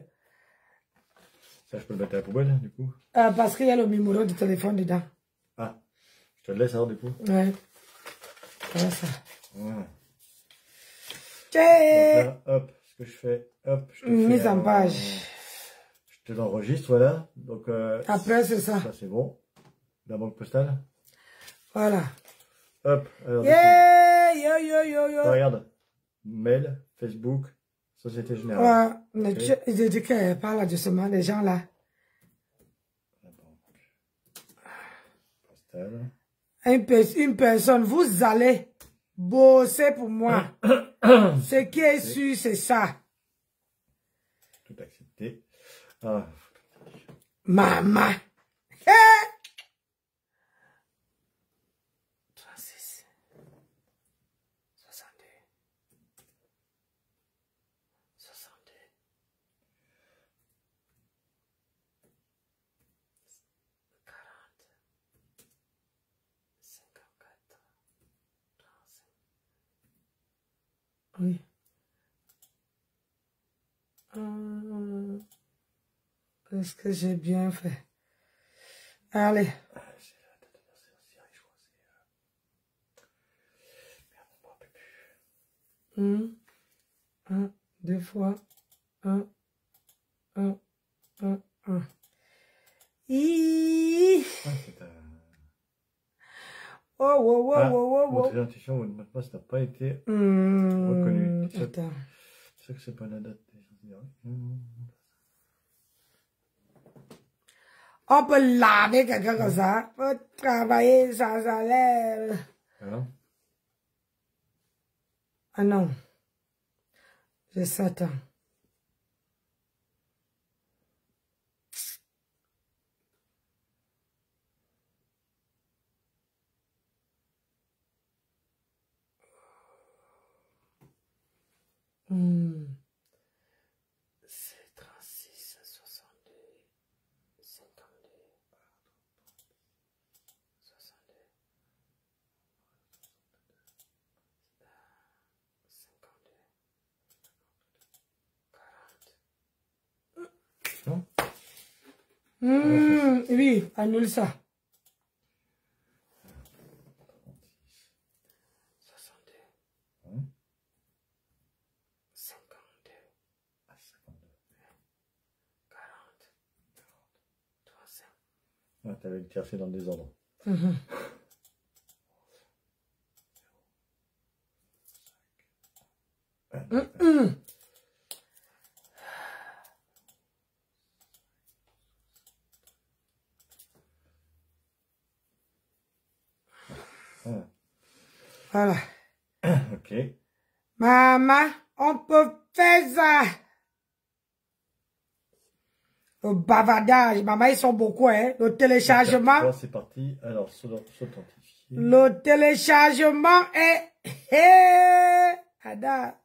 Ça, je peux le mettre à la poubelle, du coup? Parce qu'il y a le numéro de téléphone dedans. Ah, je te le laisse alors, du coup? Ouais. Voilà ça. Voilà. Okay. Donc là, hop, ce que je fais, hop, je te Mise fais en page. Je te l'enregistre, voilà. Donc, après, c'est ça. Ça, c'est bon. La banque postale. Voilà. Hop, alors, Yo. regarde. Mail, Facebook, Société Générale. Ouais, okay. J'ai dit qu'elle parle justement des gens là. La banque postale. Une personne, vous allez bosser pour moi. Ce qui est sûr, c'est ça. Tout accepté. Ah. Maman. 36. 62. 62. 40. Oui. Est-ce que j'ai bien fait? Allez. Un, deux fois. Un. Votre identifiant ou mot de passe n'a pas été reconnu. C'est ça que c'est pas la date. On peut laver quelqu'un comme ça. On peut travailler sans salaire. Voilà. Ah non. J'ai 7 ans. C'est 36, 62, 52, 62, 52, 40. Oui, annule ça. 62. 52. 40. 300. Ah, t'avais cherché dans le désordre. Voilà. Ok. Maman, on peut faire ça. Le bavardage, maman, ils sont beaucoup, hein. Le téléchargement. C'est parti. Alors, s'authentifier. Le téléchargement est... Ada.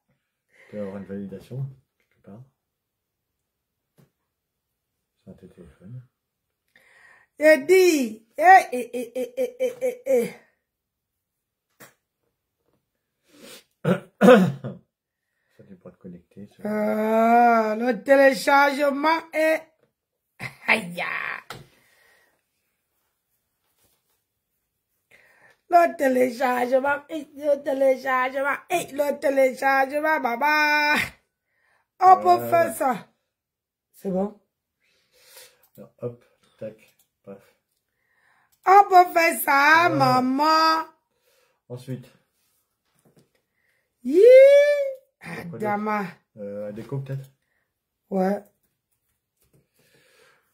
Tu peux avoir une validation, quelque part. Sur tes téléphones. Et dit... Ça, tu peux te connecter. Le téléchargement est... Aïe. Le téléchargement, maman. On peut faire ça. C'est bon? Alors, hop, tac, paf. On peut faire ça, maman. Ensuite. Adama. Adéco, peut-être? Ouais.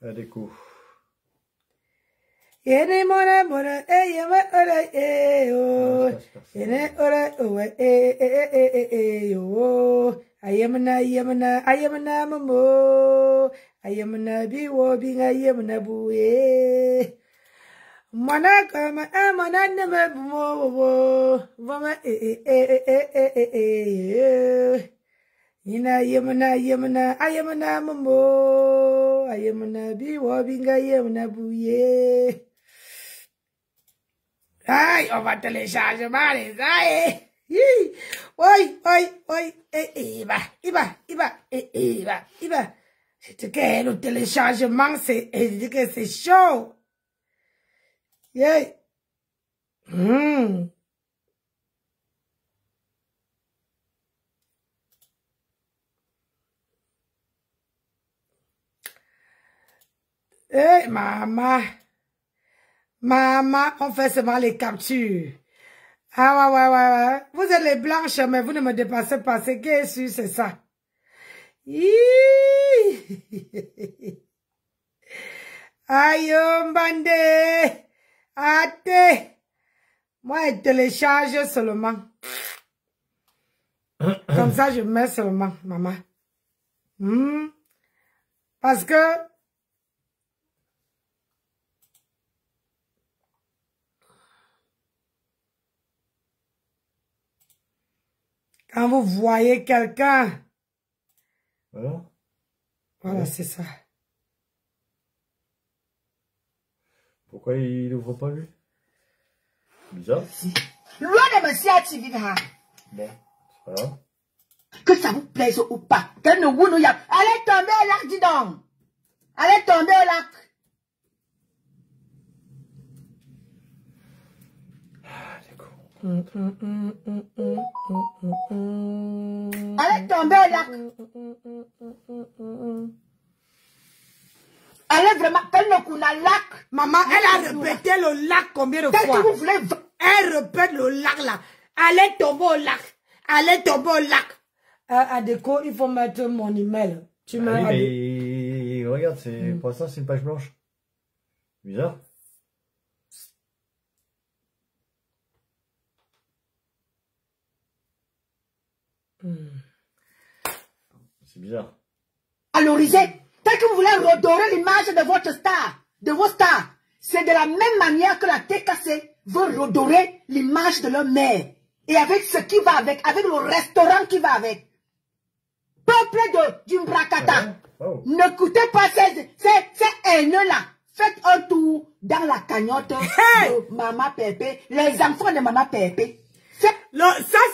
Adéco. Yene mona mona yema ora yo. Yene ora owe yo. Ayamna mamo. Ayamna biwo binga yamna buye. Mana kama amana neme bumo. Vama Ina ayamna mamo. Ayamna biwo binga yamna buye. Aïe, on va télécharger les aïe. Iba. C'est que le téléchargement, c'est chaud. Yeah. Hey, maman. Maman, on fait seulement les captures. Ah ouais. Vous êtes les blanches, mais vous ne me dépassez pas. C'est que c'est ça. Aïe, bande. Ate. Moi, je télécharge seulement. Comme ça, je mets seulement, maman. Parce que quand vous voyez quelqu'un, voilà, c'est ça. Pourquoi il n'ouvre pas, lui? Bizarre. Loi de monsieur Tivina. Bon, c'est pas grave. Que ça vous plaise ou pas. Allez tomber au lac, dis donc. Allez tomber au lac. Allez tomber au lac. Allez vraiment, lac. Maman, elle a répété le lac combien de fois? Que vous voulez... Elle répète le lac là. Allez tomber au lac. Allez tomber au lac. Adeko, il faut mettre mon email. Tu oui, mais regarde, pour l'instant, c'est une page blanche. Bizarre. C'est bizarre. Valorisez. Tant que vous voulez redorer l'image de votre star, de vos stars, c'est de la même manière que la TKC veut redorer l'image de leur mère. Et avec ce qui va avec le restaurant qui va avec. Peuple du Mbrakata, n'écoutez pas ces haineux-là. Faites un tour dans la cagnotte de Maman Pépé, les enfants de Maman Pépé. Ça,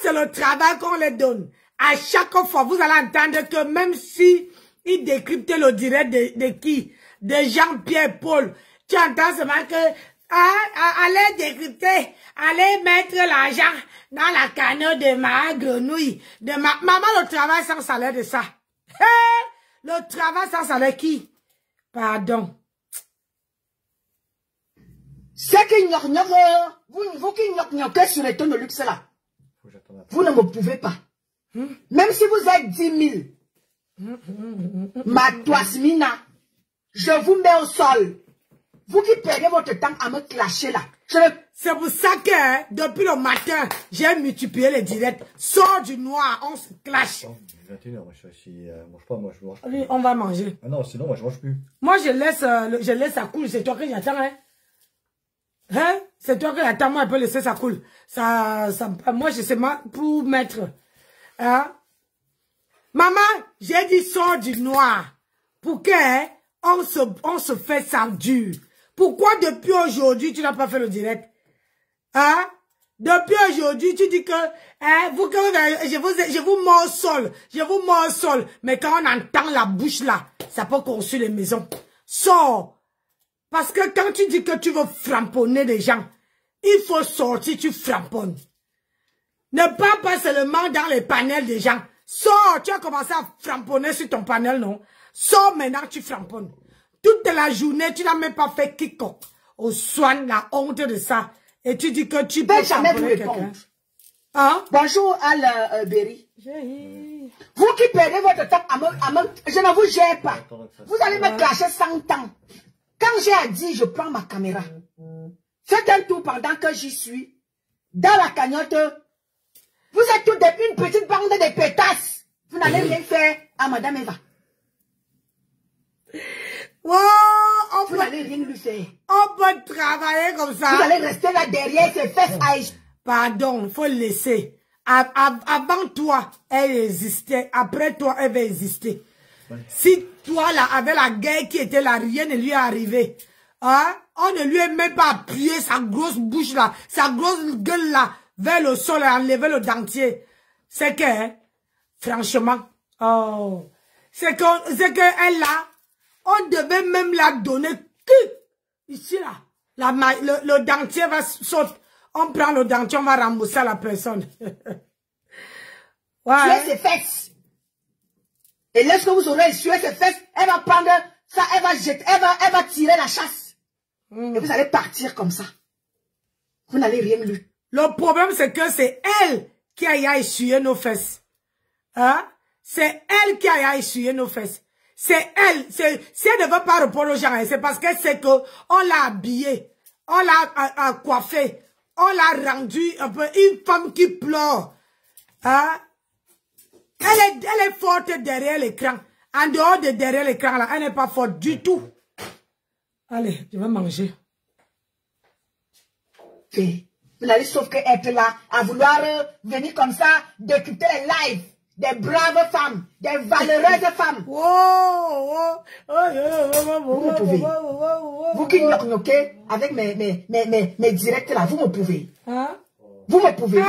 c'est le travail qu'on les donne. À chaque fois, vous allez entendre que même si ils décryptent le direct de qui? De Jean-Pierre Paul. Tu entends seulement que allez décrypter, allez mettre l'argent dans la cagnotte de ma grenouille. Maman, le travail sans salaire de ça. Le travail sans salaire qui? Pardon. C'est que vous qui gnoquez sur les tons de luxe là, vous ne me pouvez pas. Même si vous êtes 10 000, ma toismina, je vous mets au sol. Vous qui perdez votre temps à me clasher là. C'est pour ça que depuis le matin, j'ai multiplié les directs. Sors du noir, on se clash. 21h, moi je suis mange pas, moi je mange. Oui, on va manger. Ah non, sinon moi je mange plus. Moi je laisse ça coule, c'est toi que j'attends, hein. Hein? C'est toi que j'attends, moi je peux laisser ça coule. Moi je sais pas pour mettre. Hein? Maman, j'ai dit sors du noir. Pour que on se fait ça dur. Pourquoi depuis aujourd'hui tu n'as pas fait le direct? Hein? Depuis aujourd'hui tu dis que je vous morsole, je vous morsole. Mais quand on entend la bouche là, ça peut construire les maisons. Sors. Parce que quand tu dis que tu veux framponner des gens, il faut sortir, tu framponnes. Ne parle pas seulement dans les panels des gens. Sors, tu as commencé à framponner sur ton panel, non? Sors maintenant, tu framponnes. Toute la journée, tu n'as même pas fait quiconque. Au soin, la honte de ça. Et tu dis que tu peux framponner quelqu'un. Hein? Bonjour Al-Berry. Vous qui perdez votre temps je ne vous gère pas. Vous allez me clasher 100 ans. Quand j'ai dit, je prends ma caméra. Faites un tour pendant que j'y suis. Dans la cagnotte, vous êtes toutes une petite bande de pétasses. Vous n'allez rien faire à Madame Eva. Wow, vous n'allez rien lui faire. On peut travailler comme ça. Vous allez rester là derrière ses fesses à... Pardon, il faut le laisser. Avant toi, elle existait. Après toi, elle va exister. Ouais. Si toi, là, avec la guerre qui était là, rien ne lui est arrivé. Hein? On ne lui a même pas appuyé sa grosse bouche là, sa grosse gueule là, vers le sol et enlever le dentier. C'est que, hein, franchement, oh, c'est que elle là, on devait même la donner, ici là, le dentier va sauter. On prend le dentier, on va rembourser à la personne. Ouais. Tuer ses fesses. Et lorsque vous aurez tué ses fesses, elle va prendre ça, elle va jeter, elle va tirer la chasse. Et vous allez partir comme ça. Vous n'allez rien lu. Le problème, c'est que c'est elle qui a essuyé nos fesses. Hein? C'est elle qui a essuyé nos fesses. C'est elle. Si elle ne veut pas répondre aux gens, c'est parce qu'elle sait qu'on l'a habillée, on l'a coiffée, on l'a rendue un peu une femme qui pleure. Hein? Elle est forte derrière l'écran. En dehors de derrière l'écran, là, elle n'est pas forte du tout. Allez, je vais manger. Vous n'allez sauf que être là, à vouloir venir comme ça, décrypter les lives des braves femmes, des valeureuses femmes. Vous me pouvez. Vous qui knockez avec mes directs là, vous me pouvez. Hein? Vous me pouvez. Vous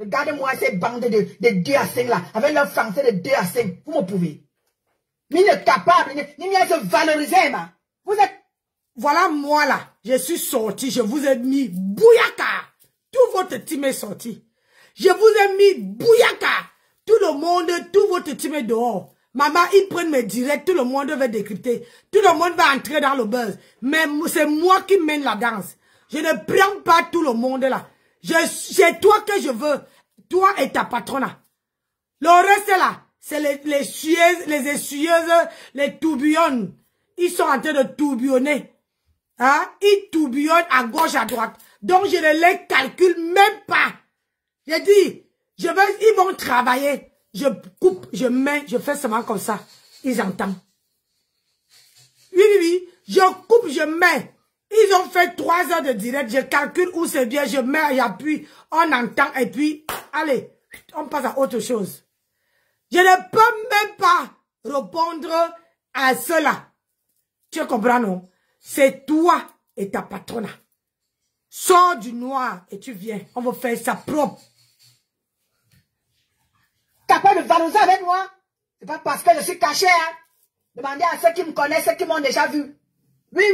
êtes Regardez-moi ces bandes de 2 à 5 là, avec leur français de 2 à 5. Vous me pouvez. Ni ne capable, ni ne se valoriser, ma. Vous êtes... Voilà moi là, je suis sorti, je vous ai mis bouyaka. Tout votre team est sorti. Je vous ai mis bouyaka. Tout le monde, tout votre team est dehors. Maman, ils prennent mes directs, tout le monde va décrypter. Tout le monde va entrer dans le buzz. Mais c'est moi qui mène la danse. Je ne prends pas tout le monde là. C'est toi que je veux. Toi et ta patronne. Le reste là, c'est les essuyeuses, les tourbillonnes. Ils sont en train de tourbillonner. Hein? Ils tourbillonnent à gauche, à droite. Donc je ne les calcule même pas. J'ai dit, ils vont travailler. Je coupe, je mets, je fais seulement comme ça. Ils entendent. Oui. Je coupe, je mets. Ils ont fait 3 heures de direct. Je calcule où c'est bien. Je mets, j'appuie. On entend et puis, allez, on passe à autre chose. Je ne peux même pas répondre à cela. Tu comprends, non? C'est toi et ta patronne. Sors du noir et tu viens. On va faire ça propre. Capable de valoriser avec moi. C'est pas parce que je suis caché, hein. Demandez à ceux qui me connaissent, ceux qui m'ont déjà vu. Oui.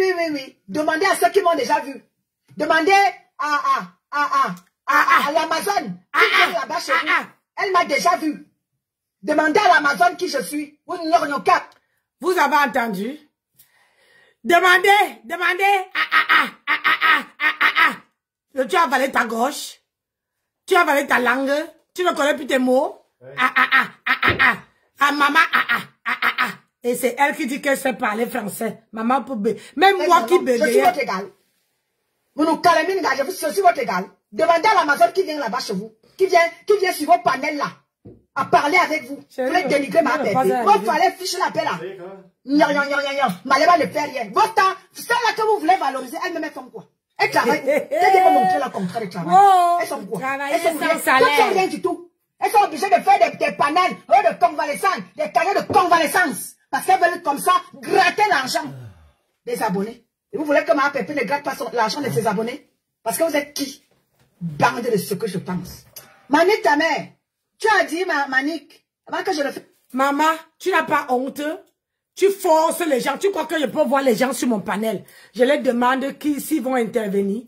Demandez à ceux qui m'ont déjà vu. Demandez à l'Amazon qui vient là-bas chez vous. Elle m'a déjà vu. Demandez à l'Amazon qui je suis. Vous avez entendu? Demandez. Tu as avalé ta gauche. Tu as avalé ta langue. Tu ne connais plus tes mots. Maman, Et c'est elle qui dit qu'elle sait parler français. Maman pour bébé. Même moi qui bébé. Je suis votre égal. Vous nous calmez, je suis votre égal. Demandez à l'Amazon qui vient là-bas chez vous. Qui vient sur vos panels là. À parler avec vous. Vous voulez dénigrer ma bébé. Vous fallait ficher la paix là. Non. Malheur ne fait rien. Votre temps, celle-là que vous voulez valoriser, elle me met comme quoi? Elle travaille. Elle peut montrer le contraire de travail. Elles sont quoi? Elles sont rien du tout. Elles sont obligées de faire des panels de convalescence, des carrières de convalescence. Parce qu'elles veulent comme ça gratter l'argent des abonnés. Et vous voulez que ma pépé ne gratte pas l'argent de ses abonnés? Parce que vous êtes qui? Bande de ce que je pense. Manique, ta mère, tu as dit, Manique, avant que je le fasse. Maman, tu n'as pas honte? Tu forces les gens. Tu crois que je peux voir les gens sur mon panel? Je les demande s'ils vont intervenir.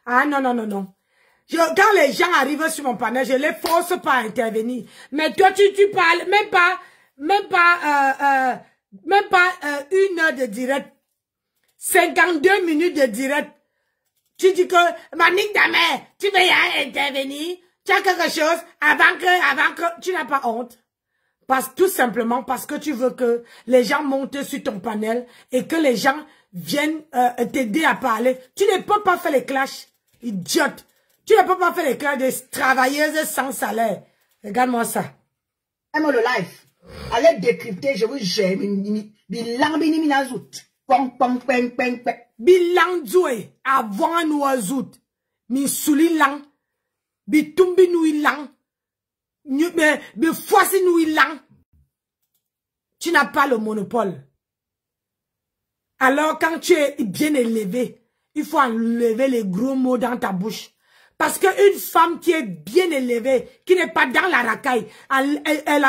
Ah non. Quand les gens arrivent sur mon panel, je les force pas à intervenir. Mais toi, tu parles même pas 1 heure de direct. 52 minutes de direct. Tu dis que, Manique ta mère, tu veux y intervenir? Tu as quelque chose avant que tu n'as pas honte. Tout simplement parce que tu veux que les gens montent sur ton panel et que les gens viennent t'aider à parler. Tu ne peux pas faire les clashs, idiote. Tu ne peux pas faire les clashs des travailleuses sans salaire. Regarde-moi ça. Aime le live. Allez décrypter, je vous jure. Bilan biniminazout. Bilan joué avant nous azout. Mi souli lang. Bi tumbi nous lang. Mais voici nous lang. Tu n'as pas le monopole. Alors quand tu es bien élevé, il faut enlever les gros mots dans ta bouche. Parce qu'une femme qui est bien élevée, qui n'est pas dans la racaille,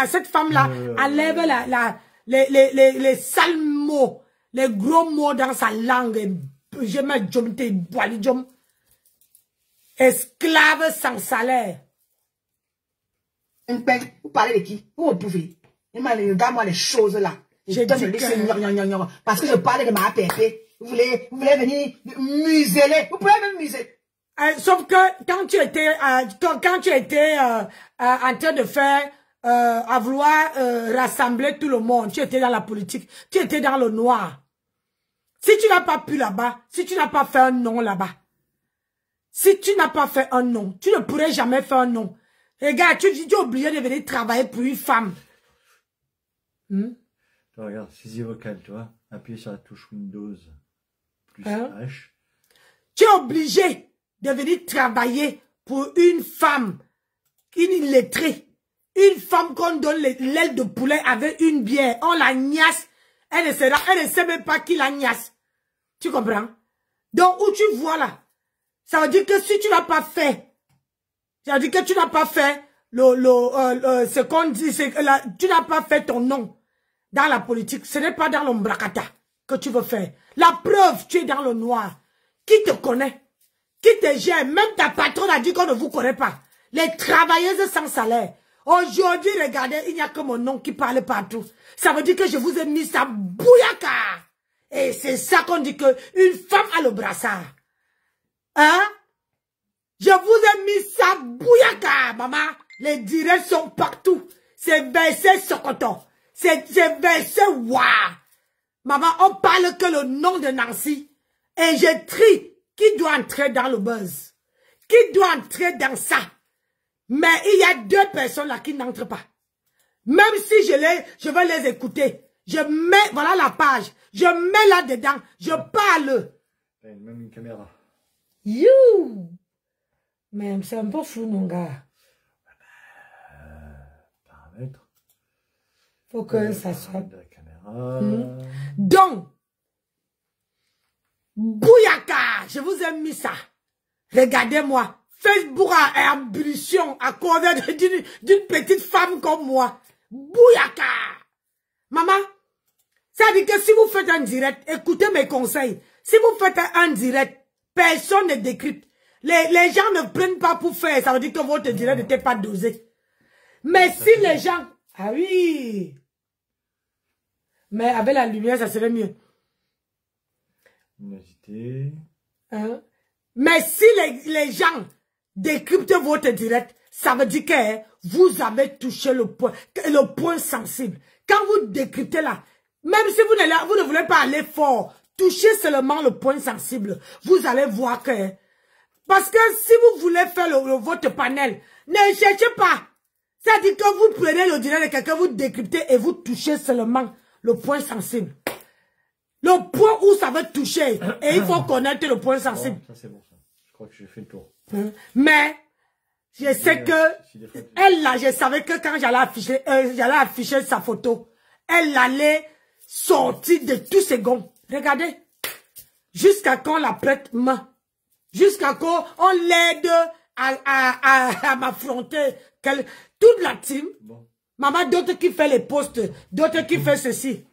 cette femme-là enlève les sales mots, les gros mots dans sa langue. Je me jom. Esclave sans salaire. Vous parlez de qui? Vous pouvez. Regarde-moi les choses là. Parce que je parle de ma pépé. Vous voulez venir museler. Vous pouvez même museler. Sauf que quand tu étais en train de faire, à vouloir rassembler tout le monde, tu étais dans la politique, tu étais dans le noir. Si tu n'as pas pu là-bas, si tu n'as pas fait un nom là-bas, si tu n'as pas fait un nom, tu ne pourrais jamais faire un nom. Regarde, tu es obligé de venir travailler pour une femme. Regarde, saisie vocale, tu vois. Appuyez sur la touche Windows plus H. Tu es obligé de venir travailler pour une femme, une illettrée. Une femme qu'on donne l'aile de poulet avec une bière. On la niasse. Elle ne sait même pas qui la niasse. Tu comprends? Donc, où tu vois là, ça veut dire que si tu n'as pas fait C'est-à-dire que tu n'as pas fait ce qu'on dit, tu n'as pas fait ton nom dans la politique. Ce n'est pas dans l'ombracata que tu veux faire. La preuve, tu es dans le noir. Qui te connaît? Qui te gère? Même ta patronne a dit qu'on ne vous connaît pas. Les travailleuses sans salaire. Aujourd'hui, regardez, il n'y a que mon nom qui parle partout. Ça veut dire que je vous ai mis ça bouyaka. Et c'est ça qu'on dit que une femme a le brassard. Hein? Je vous ai mis ça bouyaka, maman. Les directs sont partout. C'est versé Sokoto. C'est versé Wa. Maman, on parle que le nom de Nancy. Et je trie qui doit entrer dans le buzz. Qui doit entrer dans ça. Mais il y a 2 personnes là qui n'entrent pas. Même si je vais les écouter. Je mets, voilà la page. Je mets là-dedans. Je parle. Même une caméra. You! Mais c'est un peu fou, mon gars. Paramètres. Faut que ça soit... La caméra. Donc, bouyaka, je vous ai mis ça. Regardez-moi. Facebook a ébullition à cause d'une petite femme comme moi. Bouyaka. Maman, ça dit que si vous faites un direct, écoutez mes conseils. Si vous faites un direct, personne ne décrypte. Les gens ne prennent pas pour faire. Ça veut dire que votre direct n'était pas dosé. Mais si les gens... Ah oui. Mais avec la lumière, ça serait mieux. N'hésitez. Hein? Mais si les gens décryptent votre direct, ça veut dire que vous avez touché le point sensible. Quand vous décryptez là, même si vous ne voulez pas aller fort, touchez seulement le point sensible. Vous allez voir que... Parce que si vous voulez faire votre panel, ne cherchez pas. C'est-à-dire que vous prenez le direct de quelqu'un, vous décryptez et vous touchez seulement le point sensible. Le point où ça va toucher. Et il faut connaître le point sensible. Bon, ça c'est bon ça. Je crois que j'ai fait le tour. Mais, je sais que, elle là, je savais que quand j'allais afficher sa photo, elle allait sortir de tous ses gonds. Regardez. Jusqu'à quand la prête main. Jusqu'à quand on l'aide à m'affronter. Toute la team. Bon. Maman, d'autres qui fait les posts, d'autres qui fait ceci.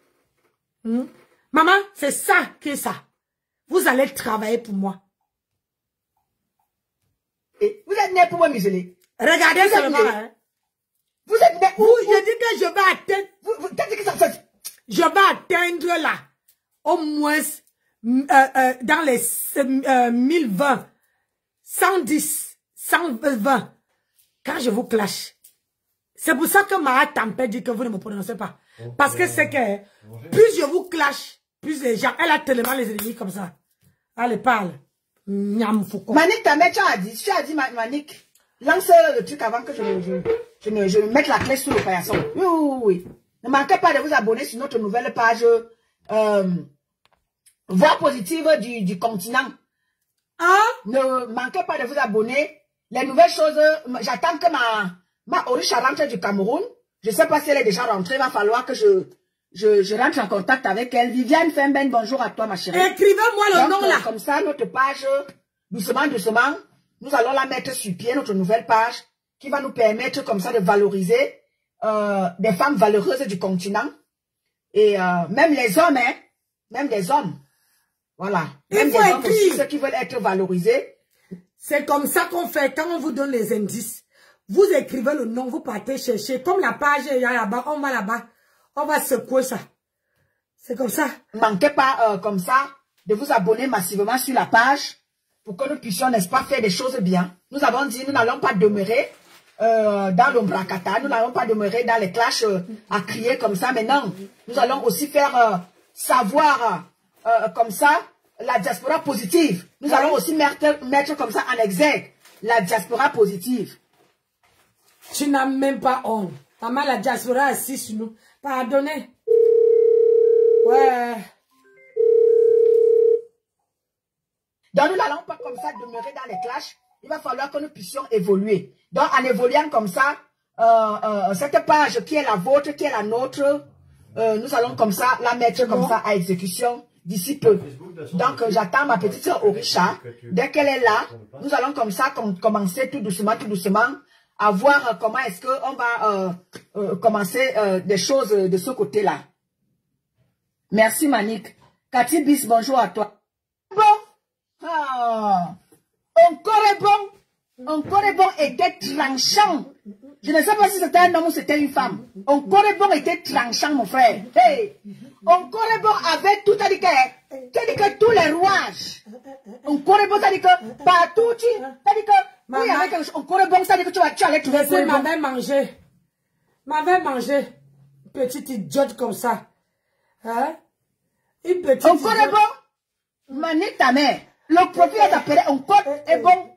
Maman, c'est ça qui est ça. Vous allez travailler pour moi. Et vous êtes né pour me museler. Regardez seulement. Hein. Vous êtes né où? Je dis que je vais atteindre. Je vais atteindre là. Au moins dans les 1020, 110, 120. Quand je vous clash. C'est pour ça que Mara Tampé dit que vous ne me prononcez pas. Parce que c'est que plus je vous clash, plus les gens, elle a tellement les ennemis comme ça. Allez, parle. Manik, tu as dit, Manik, lance le truc avant que je mette la clé sous le paillasson. Oui, oui, oui. Ne manquez pas de vous abonner sur notre nouvelle page Voix positive du continent. Hein? Ne manquez pas de vous abonner. Les nouvelles choses, j'attends que ma Orisha rentre du Cameroun. Je ne sais pas si elle est déjà rentrée. Il va falloir que je rentre en contact avec elle. Viviane Femben, bonjour à toi, ma chérie. Écrivez-moi le nom là. Comme ça, notre page, doucement, doucement, nous allons la mettre sur pied, notre nouvelle page, qui va nous permettre comme ça de valoriser des femmes valeureuses du continent. Et même les hommes, hein. Même les hommes. Voilà. Même les hommes aussi, ceux qui veulent être valorisés. C'est comme ça qu'on fait quand on vous donne les indices. Vous écrivez le nom, vous partez chercher. Comme la page est là-bas, on va là-bas. On va secouer ça. C'est comme ça. Ne manquez pas comme ça de vous abonner massivement sur la page pour que nous puissions, n'est-ce pas, faire des choses bien. Nous avons dit, nous n'allons pas demeurer dans l'ombracata. Nous n'allons pas demeurer dans les clashs à crier comme ça. Mais non, nous allons aussi faire savoir comme ça la diaspora positive. Nous allons aussi mettre comme ça en exergue la diaspora positive. Tu n'as même pas honte. Maman, la diaspora assise sur nous. Pardonnez. Ouais. Donc, nous n'allons pas comme ça demeurer dans les clashs. Il va falloir que nous puissions évoluer. Donc, en évoluant comme ça, cette page qui est la vôtre, qui est la nôtre, nous allons comme ça la mettre comme ça à exécution d'ici peu. Donc, j'attends ma petite soeur Orisha. Dès qu'elle est là, nous allons comme ça commencer tout doucement, à voir comment est-ce qu'on va commencer des choses de ce côté-là. Merci, Manik. Cathy Bis, bonjour à toi. Bon. Ah. Onkorebon était tranchant. Je ne sais pas si c'était un homme ou c'était une femme. Onkorebon était tranchant, mon frère. Hey. Onkorebon avait tout, t'as dit que tous les rouages. Onkorebon, t'as dit que partout, t'as dit que oui, avec Onkorebon, t'as dit que tu allais trouver Onkorebon. M'avait mangé. Petite idiote comme ça. Hein? Une petite Onkorebon, manette ta mère. Le profil est appelé Onkorebon.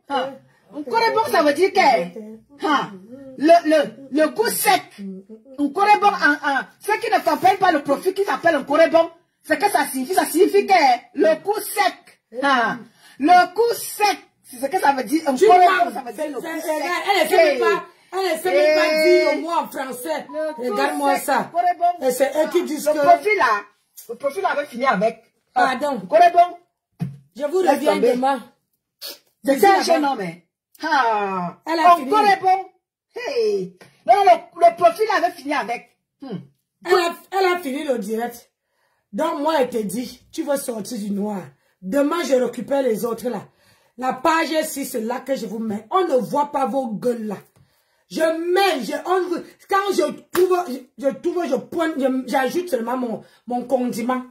Onkorebon, ça veut dire que le coup sec. Onkorebon, ceux qui ne s'appellent pas le profil qui s'appelle Onkorebon, c'est que ça signifie que le coup sec. Le coup sec, c'est ce que ça veut dire. Onkorebon, ça veut dire le coup sec. Elle ne sait même pas dire au moins en français. Regarde-moi ça. Et c'est eux qui disent que... Le profil avait fini avec... Pardon. Onkorebon. Je vous reviens demain. C'est un jeune homme. Elle a fini. Onkorebon. Hey. Non, le profil avait fini avec. Elle a fini le direct. Donc moi, elle te dit, tu vas sortir du noir. Demain, je récupère les autres là. La page 6, c'est là que je vous mets. On ne voit pas vos gueules là. Quand je pointe, j'ajoute seulement mon condiment.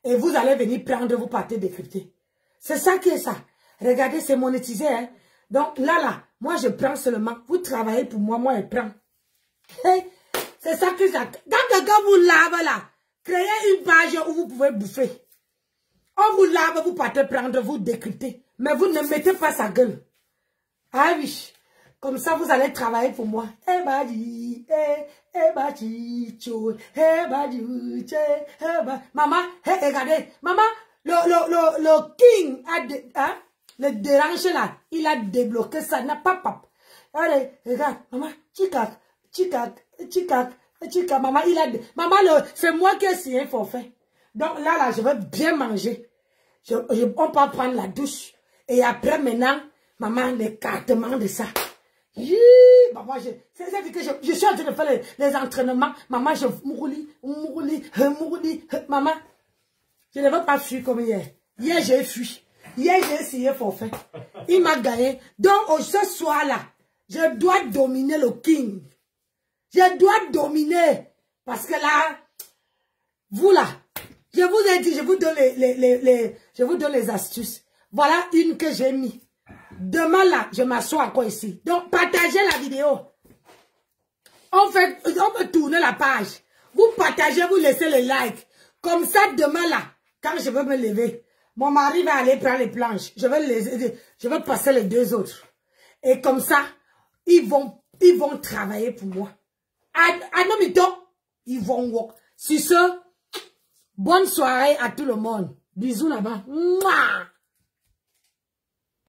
Et vous allez venir prendre, vous partez décrypter. C'est ça qui est ça. Regardez, c'est monétisé. Hein? Donc là, moi je prends seulement. Vous travaillez pour moi, moi je prends. C'est ça que ça. Quand quelqu'un vous lave là, créez une page où vous pouvez bouffer. On vous lave, vous partez prendre, vous décrypter. Mais vous ne mettez pas sa gueule. Ah oui. Comme ça, vous allez travailler pour moi. Maman, regardez. Maman, le king le dérange là. Il a débloqué ça. N'a pas pap. Allez, regarde. Maman, chikak. Maman, maman, c'est moi qui ai signé le forfait. Donc là, je veux bien manger. On peut prendre la douche. Et après, maintenant, maman, l'écartement de ça. Maman, c'est-à-dire que je suis en train de faire les entraînements. Maman, je mouris. Maman, je ne veux pas fuir comme hier. Hier, j'ai fui. Hier, j'ai essayé forfait. Il m'a gagné. Donc, ce soir-là, je dois dominer le king. Je dois dominer. Parce que là, vous là, je vous ai dit, je vous donne les astuces. Voilà une que j'ai mis. Demain là, je m'assois encore ici. Donc, partagez la vidéo. On peut tourner la page. Vous partagez, vous laissez les likes. Comme ça, demain là, quand je vais me lever, mon mari va aller prendre les planches. Je vais passer les deux autres. Et comme ça, ils vont travailler pour moi. À nos mitons, ils vont work. Sur ce, bonne soirée à tout le monde. Bisous là-bas. Mouah!